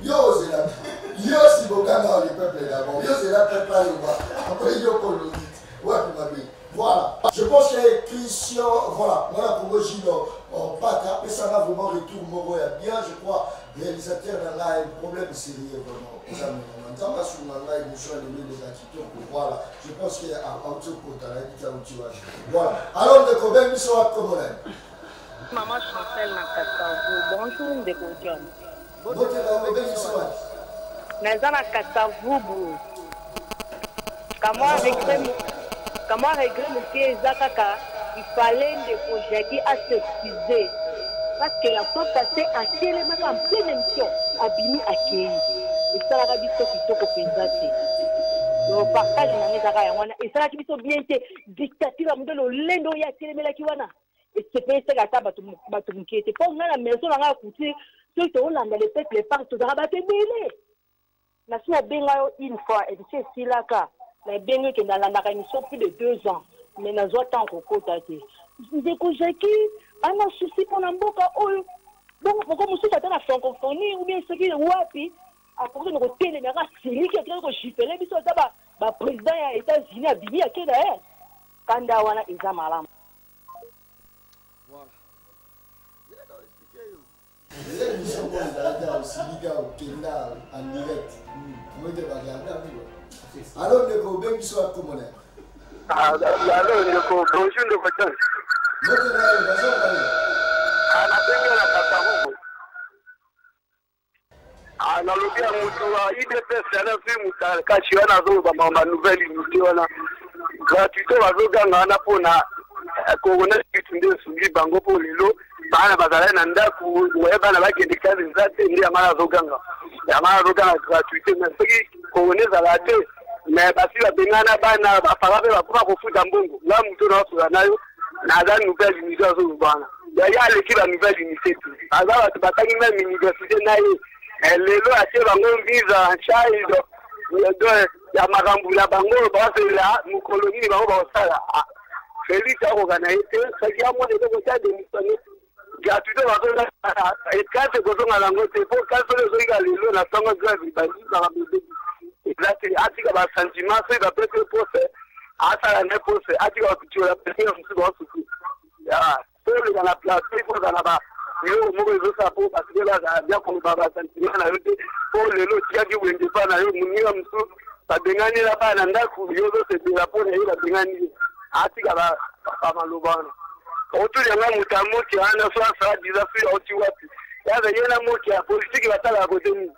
Yo, si vous gagnez le peuple d'abord. Yo, c'est la peuple à l'Oubafa. Après, yo, pour le dit. Ouais, tu m'as dit. Voilà. Je pense que Christian, voilà, moi, pour Gilles, Pata, mais ça va vraiment retour, Moro, bien, je crois, réalisateur dans là, un problème sérieux, vraiment. On va sur la émission de l'État, voilà. Je pense qu'il y a un autre côté, voilà. Alors, de combien nous sommes à Comorène? Maman, je m'appelle Nakatavu. Bonjour, Ndeko John. Bonjour, Nazana Katavu. Comment regret le pied Zakaka, il fallait Ndeko Jackie à s'excuser. Parce que la fois passée, à Téléma, en pleine émission, à Bimi Akei. Et ça, la rabbi, c'est plutôt qu'au Penzate. Le partage, il y a et ça, la rabbi, c'est bien, dictature, à modèle, l'endo, il y a Téléma, la Kiwana. et c'est pas ça que batum qui était pas on a la maison là a coûté ceux qui ont dans les peuples partent tout rabattre belé na si benga une fois et c'est si là ka na benga que dans la émission plus de 2 ans mais na zo tant ko kota te ndeko Jackie ana souci pour mboka oyo donc pourquoi monsieur tata la francophonie ou bien ce qui wapi à cause de côté les gars Syrie qui est ko chipelé biso ta ba président ya États-Unis a bibi akeda kanda wana eza malamu. Voilà. Les émissions qu'on a aussi liga au Kenya en direct. Moi de regarder alors ne ko ben biso akomona. Alors ne ko bonjour de votre. Maintenant il va se parler. Ana benga na patarugo. Ana lobia mutu wa IDPS ana fi muta kachi wana zo ba mama nouvelle unité wana. Gratuité bazoganga na pona kokona kitunde sungi bango po lelo bana bazala na ndaku weba na bakende kazi zate ndi amara zoganga gratuité mais soki kokona za te mais basi ba bengana bana bafaka be bakuma kofuta mbongo la mutu na wasura nayo na za nouvelle unité zo bana ya leki ba nouvelle unité tu azala batangi même université nayo lelo ate bango visa child ya makambula bango basela mu colonie bango basala Félix a organisé ce qui a monté le côté de missionnaire gratuité bazonga et quand c'est kozonga lango te pour quand les oiga lelo na sango grave bandi ba bébé et là c'est atika ba sentiment c'est ba peut poser asa na poser atika kuchora pesa msu ba suku ya pour le dans la place pour dans la ba yo mo ko ça pour parce que là bien comme ba sentiment na yote pour lelo tiaki wende pa na yo munira msu babengani la ba na ndaku yo se de la pour na babengani atika ba malobana otu yanga mutamoki ana swasa dizafi oti wapi yaza yena moki ya politique batala ko demi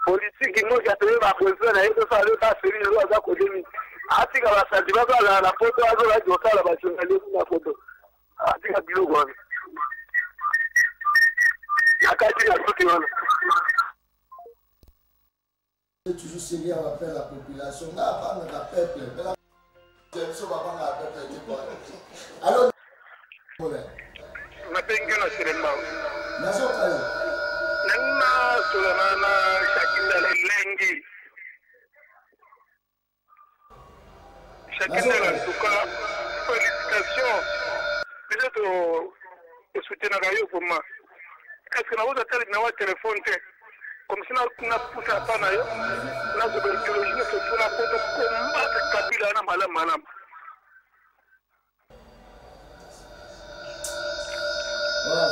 politique moki atebe ba president na yeto sa le ba seri lo za ko demi atika ba sadi ba la photo azo la jotala ba journaliste na photo atika bilo gona akati na tuti wana toujours sérieux à appeler la population na pas na peuple alors napengena siremba nazokayo nana solana shakina lengi shakina en tout cas félicitations peut-être au soutien à Gayo pour moi est-ce que nous avons na wa téléphone comme si na poussa pas na yo na tuberculose se pour la photo combattre Kabila na malam voilà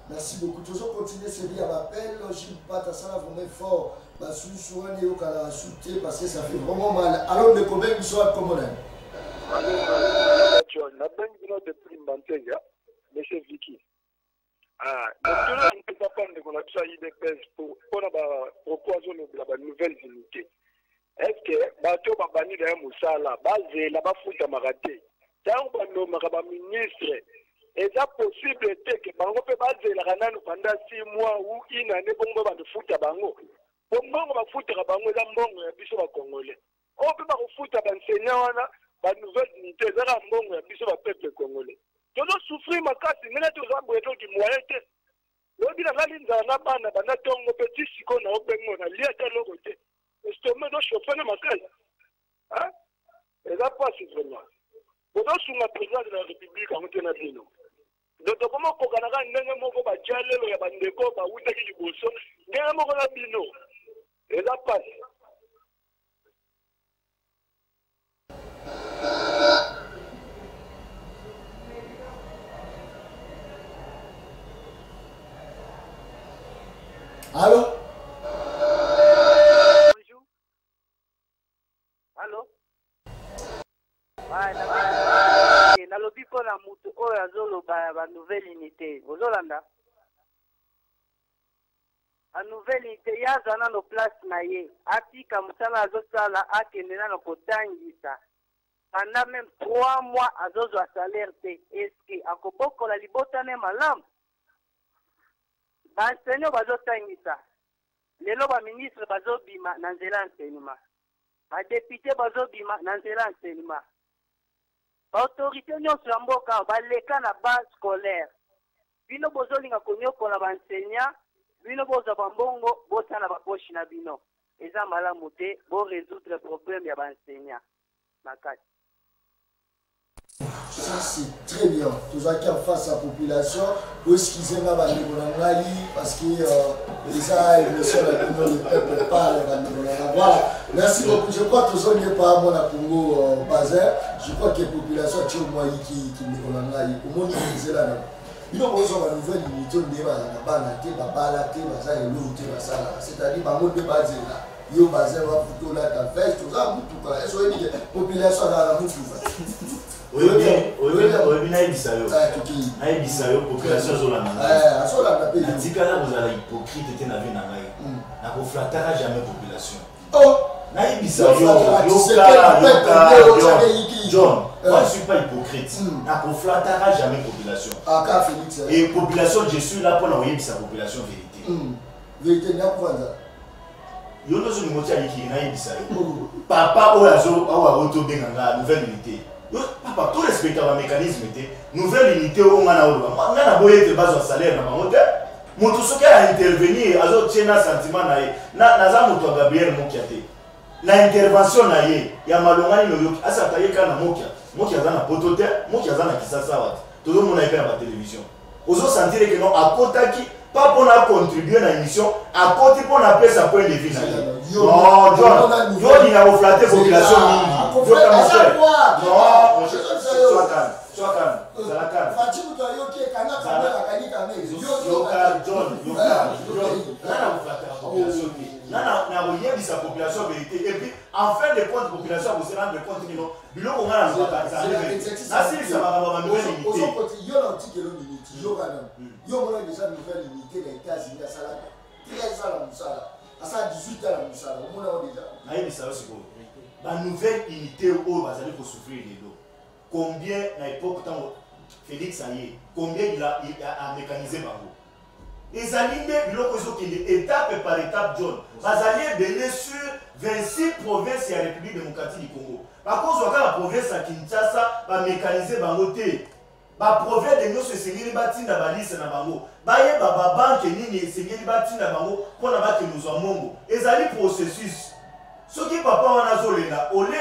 merci beaucoup toujours continuer série à l'appel Gilles Pat ça va vraiment fort bah sur un néo kala souté parce que ça fait vraiment mal alors de combien ils sont comme on John na ben de prime banteja monsieur Vicky docteur ne peut pas de la tsaï de pèse pour proposer la nouvelle unité. Est-ce que bateau va bannir un moussala, basé là-bas fout à maraté. Tant qu'on a ministre, est-ce possible que Bango peut baser la ranane pendant 6 mois ou une année pour de foot à Bango? Pour moi, on va foutre à Bango dans Bango et puis congolais. On peut pas foutre à l'enseignant, la nouvelle unité, ça va Bango et puis sur le peuple congolais. Tu dois souffrir ma casse, mais là tu vas me dire moyen. Lobi na linda na bana bana tongo petit siko na obengo na lia ta logo te. Estomac do chauffer na makala. Hein? Et là pas c'est vraiment. Bodo sunga président de la République en tena bino. Donc comment ko kana ka ndenge moko ba jalelo ya bandeko ba wuta ki liboso, ndenge moko na bino. Et là pas. Allô? Bonjour. Allô? nalobi mpona mutu oyo azoloba ba nouvelle unité ozolanda a nouvelle unité yaza nano place na ye atika mosala azosala akende nano kotangisa pendant même 3 mois azozwa salaire te eske akobokola libota ne malamu baenseignant bazotangisa lelo baministre bazobima na nzela enseignement badepute bazobima na nzela enseignement autorité nyonso ya mboka baleka na base scolaire bino bozolinga konyokola baenseignant bino bozwa bambongo botana baposhi na bino eza malamu te borésoudre problème ya baenseignant makati. Ça c'est très bien. Tout ça qui est en face à la population, pour excuser ma parce que les émissions le peuple parle. Voilà. Merci beaucoup. Je crois que tout ça n'est pas à mon Congo Bazin. Je crois que la population est au moins qui me connaît. Comment dire là? Il y a une nouvelle unité de c'est-à-dire par mode de base là. Yo Bazin va foutre là ta fête, tout ça, tout ça. Est-ce que la population a la mouche? Oui, population vous allez hypocrite jamais population. John, moi je suis pas hypocrite. Jamais population. Et population, je suis là pour envoyer sa population vérité. Vérité, n'a pas ça. Papa nouvelle unité. Papa, tout respecte le mécanisme, nouvelle unité où on a besoin de base de salaire. Mon tout ce qui a intervenu, il a sentiment, Gabriel Mokiate. L'intervention, il y a Malongani, Asataye Kana Mokia, Mokiazana Potote, Mokiazana Kisasa, tout le monde a fait la télévision. Aux autres sentir que non, à Kotaki, pas pour contribuer à l'émission, à côté pour appeler sa point de vue. Non, John, il a flatté la population. Non, sois calme. sa population vérité. Et puis, en fin de compte, la population vous se rendre compte que non, bilo on a la nouvelle unité où va aller pour souffrir les dos. Combien à l'époque tant Félix Aye, combien il a mécanisé Bango. Les alliés étape par étape John. Les alliés belé sur 26 provinces et la République démocratique du Congo. Par contre, la province à Kinshasa va mécaniser Bango té. La province de nous se sengeli bati na balise na Bango. Baye baba banque nini sengeli bati na Bango pour na ba que nous en mongo. Les alliés processus. Ce qui papa wana zolena olé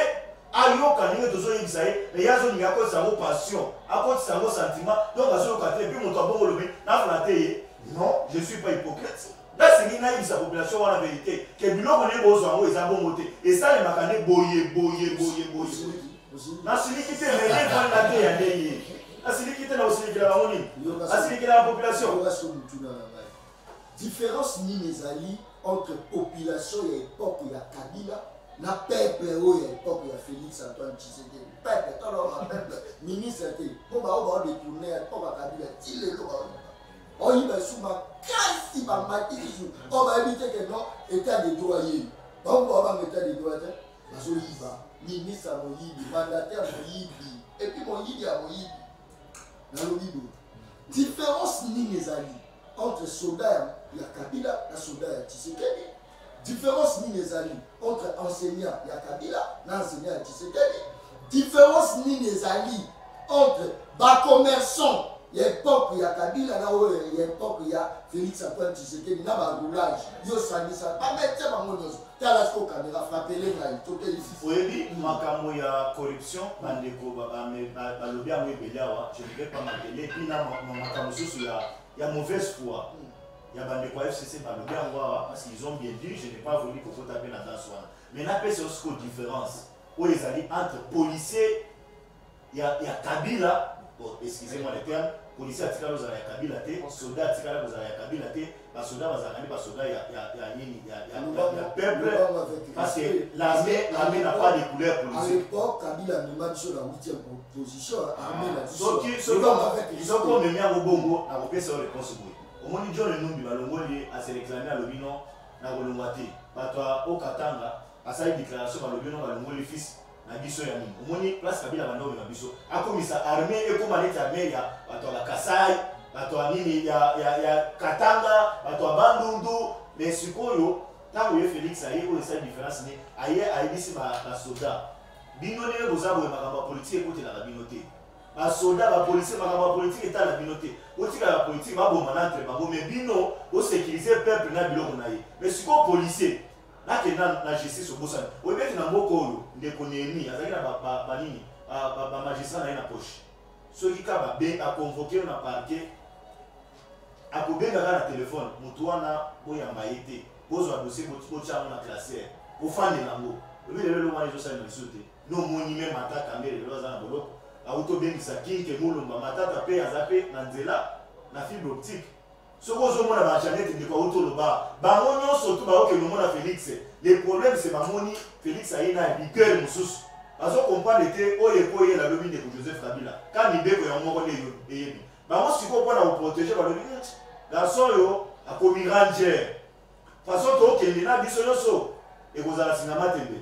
ayoka ninge tozo yebisa ye mais yazo ninga ko sango passion akoti sango sentiment donc azo katé puis moto bongo lobe na flatter non je suis pas hypocrite là c'est qui na yebisa population wana vérité que biloko ne bozo ngo eza bongo te et ça les makane boye na silikité mais les gens na te ya ndeye na silikité na osilikila bamoni na silikila la population différence ni les alliés entre population et époque il y a Kabila na peuple où il y a époque il y a Félix Antoine Tshisekedi peuple tant on peuple ministre pour va détourner époque à Kabila il est là on y va sous ma quasi ma matière on va éviter que non état de droit on va mettre des droits parce que il va ministre Moyibi mandataire Moyibi et puis Moyibi à Moyibi dans le Bible différence ni les alliés entre soldats il y a Kabila et soldats Tshisekedi. Différence ni les alliés entre enseignants il y a Kabila et enseignants Tshisekedi. Différence ni les alliés entre bas commerçants il y a époque il y a Kabila là où il y a époque il y a Félix Antoine Tshisekedi na ba roulage yo sanisa pas mettre ba monoso tala ce caméra frapper les là tout est ici. Oui makambo ya corruption bandeko ba lobi amwe belawa je ne vais pas m'appeler puis na makambo susu il y a mauvaise foi. Il y a des FCC parce qu'ils ont bien dit, je n'ai pas voulu que vous tapiez dans la soirée. Mais là, c'est aussi une différence. Où ils allaient entre policiers, il y a Kabila, excusez-moi le terme, policiers à Tikalo, il y a Kabila, soldats à Tikalo, il y a Kabila, soldats il y a peuple. Parce que l'armée n'a pas de couleur policière. À l'époque, Kabila ne m'a dit sur la 8e position. Ils ont comme mis à Bongo, à repérer sur réponse. Au moins, John et Numbi, à se réclamer à l'Obino, à Golomate, au Katanga, à sa déclaration à l'Obino, à l'Omoli fils, à Bisso Yami. Au moins, place Kabila Bando et Bisso. À comme ça, armée et comme elle est armée, il y a la Kassai, il y a Katanga, il y a Bandundu, mais ce qu'on a, tant que Félix a eu cette différence, il y a ici un soldat. bino ndenge boza boye makambo ya politike ekotelaka bino te basoda bapolisier makambo ya politike etala bino te otikala bapolitike baboma na entre bango me bino osécurize peuple na biloko na ye mais sikoyo policier nakenda na justice obosani oyebeti na mboka oyo ndeko neni azalaki na banini bamagistrat na ye na poche soki ka akonvoke yo na parquet akobengaka na telefone moto wana boyamba ye te bozwa dossier botyango na classeur bofandela yango oyebi lelo wana ezosalema biso te nomoni me matata mbele lelo aza na boloko autobengisa kinke mulumba matata mpe aza mpe na nzela na fibre optique soki ozomona bachanete ndeko autoloba bango nyonso tu baokende omona Félix le problème c'est bamoni Félix aye na liqueur mosusu bazokomprendre te oyo ekoyela lobi ndeko Joseph Kabila ka mibeko yango moko nde eyebi bango sikoyo mpona koprotege balobi garçon oyo akomi ranger façon tookende na biso nyonso ekozala sinama tembe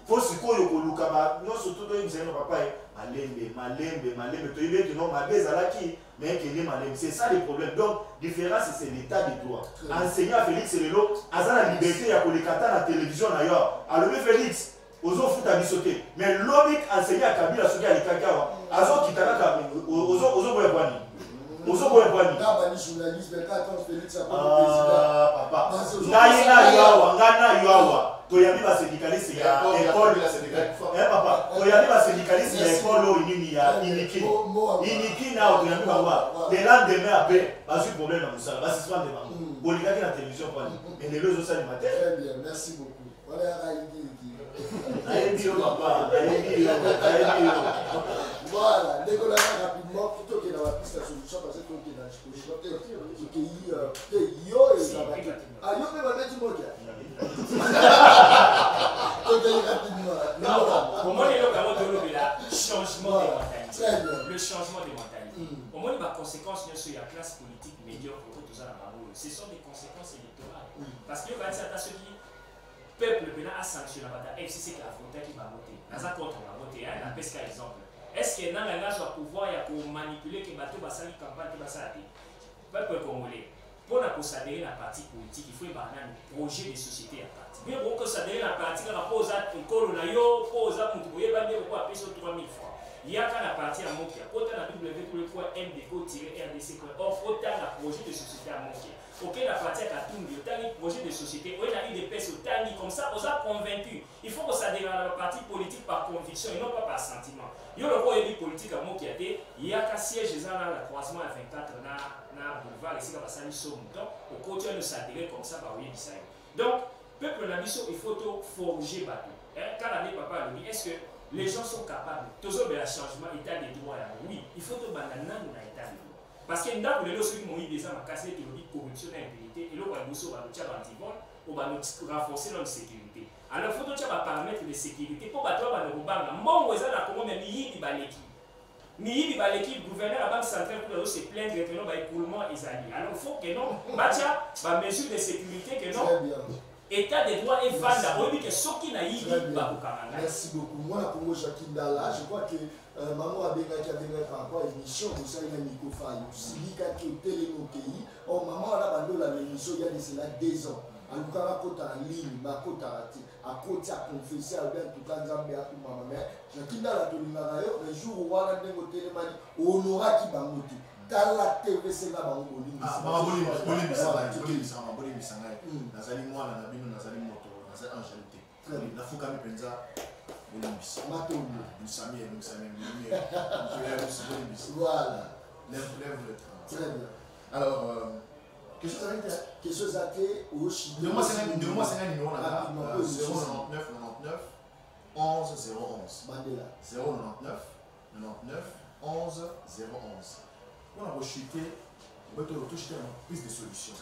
fo sikoyo koluka nyonso to toyebisa ino papa ye malembe toyebi ete non mabe ezalaki mais ekende malembe c'est ça le problème donc différence c'est l'état de droit enseignant Félix lelo aza na liberté ya koleka ata na télévision na yo alobi Félix ozofuta biso te mais lobi enseignant Kabila soki alekaki awa azokita kaka ozoboya bwani ozoboya bwani papa ngai na yo awa toyambi basyndicaliste ya école papa toyambi basyndicaliste ya école oyo nini ya iniki nao toyambi bango le lendemain après bazwi problème na mosala basuspendre bango bolikaki na télévision kwani elelo ezosalema te. Très bien, merci beaucoup. nayebi yo papa nayebi yo voilà décollage rapidement plutôt que dans la piste à solution parce que tu es dans l'exposition que yo et ça va ah yo peut va mettre mon gars pour moi les locaux de la changement des mentalités le changement des mentalités au moins les conséquences sur la classe politique médiocre que tout ça là ce sont des conséquences électorales parce que va dire à ceux qui peuple a sanctionné la FCC qui a voté qui va voter dans un contre va voter un pesca exemple est-ce que dans la soit pouvoir ya pour manipuler que bateau va salir campagne qui va s'arrêter peuple congolais pour la s'adhérer à la partie politique il faut un projet de société à parti bien pour que s'adhérer à la partie la pose à école na yo pose à mutu boye ba bien pour payer sur 3000 francs il y a qu'à la partie à Mokia autant la www.mdco-rdc.org autant la projet de société à Mokia ok la partie à Katumbi autant le projet de société on a eu des pièces autant comme ça on a convaincu il faut que ça s'adhérer à la partie politique par conviction et non pas par sentiment yo le quoi politique à Mokia il y a qu'à siège dans la croisement à 24 na boulevard ici comme ça nous sommes donc au côté de s'adhérer comme ça par oui ça donc peuple na biso il faut forger bateau quand la papa lui est-ce que les gens sont capables toujours de la changement état des droits oui il faut que banana na état des droits parce que ndako lelo ceux qui m'ont eu déjà ma casse de corruption et impunité et là on bosso ba tia antivol ou ba renforcer leur sécurité alors faut que tu vas paramètres de sécurité pour bato ba no banga mbongo eza na Congo mais yibi baleki gouverneur la banque centrale pour se plaindre que non ba écoulement ezali alors faut que non batia ba mesure de sécurité que non état des droits et vanda oyebi que soki na yibi bakokamanga. Merci beaucoup. Moi na Congo Jacques Ndala je crois que maman abengaki par rapport à l'émission osali na microphone silikaki otelemi okei maman wana bandola na émission il y a de cela 2 ans alukaka kota en ligne bakotaka te akoti aconfesse alobia tuka nzambe akumama mais Jacques Ndala tolingaka yo le jour wana ndenge otelemani ohonoraki bango te tala TVC na bango bolimbisa ngai nazali mwana na bino nazali moto nazali angélité nafukami mpenza bolimbisa voilà lève le très bien alors question zaté au Chili de moi c'est un numéro là 099 11 011 Mandela 099 11 011 on a rechuté on va toucher plus de solutions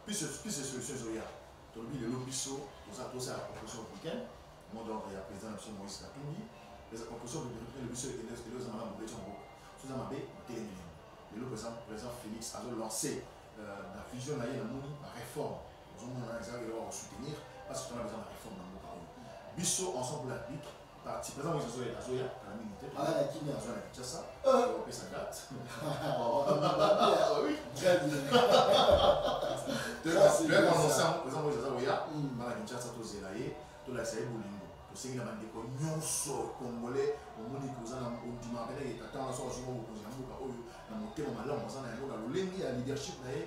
plus de solutions zoya tolobi le lobiso oza tosa la proposition africaine mon donc il y a président M. Moïse Katumbi les propositions de le biso et les amana bobeto ngo soza mabe télémine le président Félix a lancé la fusion na yena moni la réforme nous on a exercé de soutenir parce que on a besoin de réforme dans beaucoup biso ensemble la République parti président Moïse Zoya la militaire la Kenya Zoya Kinshasa on peut sa date oui très bien le président Moïse Zoya na Kinshasa to zelaye to la saye bolingo tosengi na bandeko nyonso congolais omoni koza na ondima pene etata na so azumo mokonzi ya mboka oyo na motema malamu aza na yango na lolenge ya leadership na ye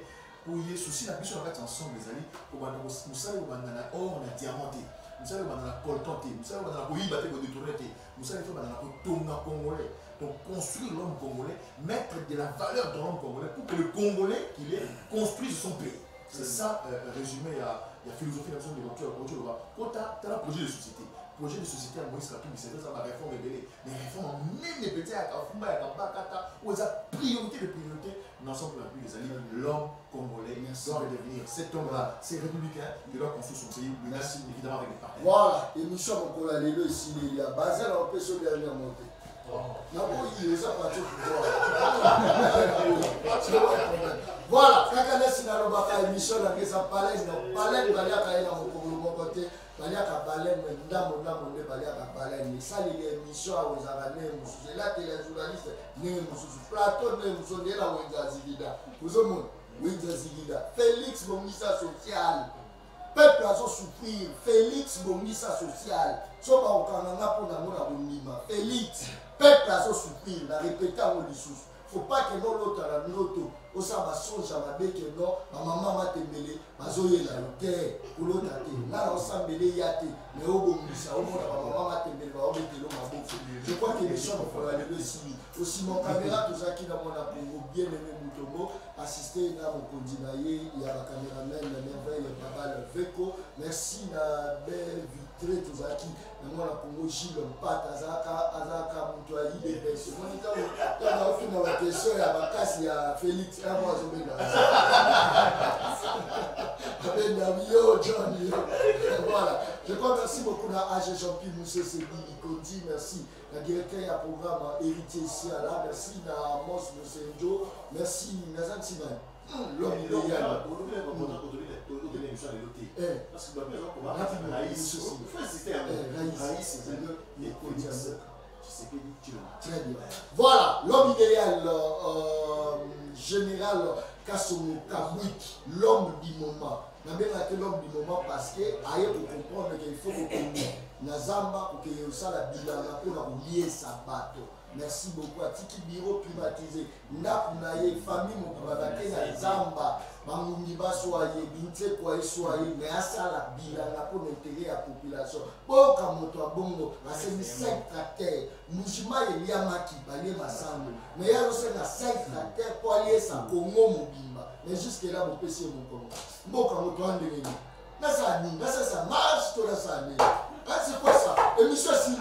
oye susi na biso na kati ensemble ezali kobanda mosali kobanda na or na diamant te mosali kobanda na coltan te mosali kobanda na koyiba te kodetourne te mosali fe kobanda na kotonga congolais. Donc construire l'homme congolais, mettre de la valeur dans l'homme congolais pour que le Congolais qu'il est construise son pays. C'est ça résumé à la philosophie de l'action de docteur. Quand tu as un projet de société à Moïse Katumbi, c'est ça ma réforme ébélée. Mais réforme même les petits à Kafumba, à Kabakata, où il y a priorité de priorité, l'ensemble de la vie des alliés, l'homme congolais doit redevenir cet homme-là, c'est républicain, il doit construire son pays, merci évidemment avec les partenaires. Voilà, et nous sommes encore là, les deux ici, il y a basé à la paix sur les dernières montées. Voilà, kaka nesi na lobaka émission na ngeza palais na palais baliaka ina mokolo moko te baliaka palais ndambo nde baliaka palais ni sali émission a ozaka ne mususu la télé journaliste ne mususu plateau ne mususu ndela wenza zigida kuzomona wenza zigida Félix Bongisa social peuple a souffrir Félix Bongisa social soba okanga pour na mona bonima Félix peuple a souffrir la répéter en lisusu faut pas que non l'autre à la noto au ça va songe à ma que non ma maman m'a tembélé ma zoé la terre pour l'autre à là on s'en mêlé yate mais au bon ça au monde ma maman m'a tembélé ma obé que l'on m'a beaucoup je crois que les gens vont aller le suivre aussi mon caméra tout ça qui dans mon apéro bien aimé Mutombo assister à mon condinaye il y a la caméraman la merveille Babal Veko merci la belle vitrée tout ça qui moi la Congo Gilles Pat Azaka Mutoyi des personnes moi quand on finit la question il y a Bakasi il y a Félix et moi je vais là avec Namio Johnny voilà je crois merci beaucoup à AG Jean-Pierre Moussé Sébi Ikondi merci la directeur du programme héritier ici à là merci à Mos Mosenjo merci Nazan Siman l'homme idéal parce que voilà l'homme idéal général Kassomo Kabwik l'homme du moment l'homme du moment parce que ailleurs pour comprendre qu'il faut que Nazamba pour que ça la bilana pour la lier sa bateau. Merci beaucoup à Tiki Bureau privatisé. Napunaye famille mon privatisé na Zamba. Mamuniba soyez, binte quoi soyez, mais à ça la bilana pour l'intérêt à la population. Bon comme toi bongo, à ces 5 tracteurs, Mujima et Yamaki balé masambo. Mais il y a aussi 5 tracteurs pour aller sa Congo mobimba. Mais jusque là mon PC mon Congo. Bon comme toi en devenu. Mais ça marche tout ça. C'est quoi ça? Émission Sylvie.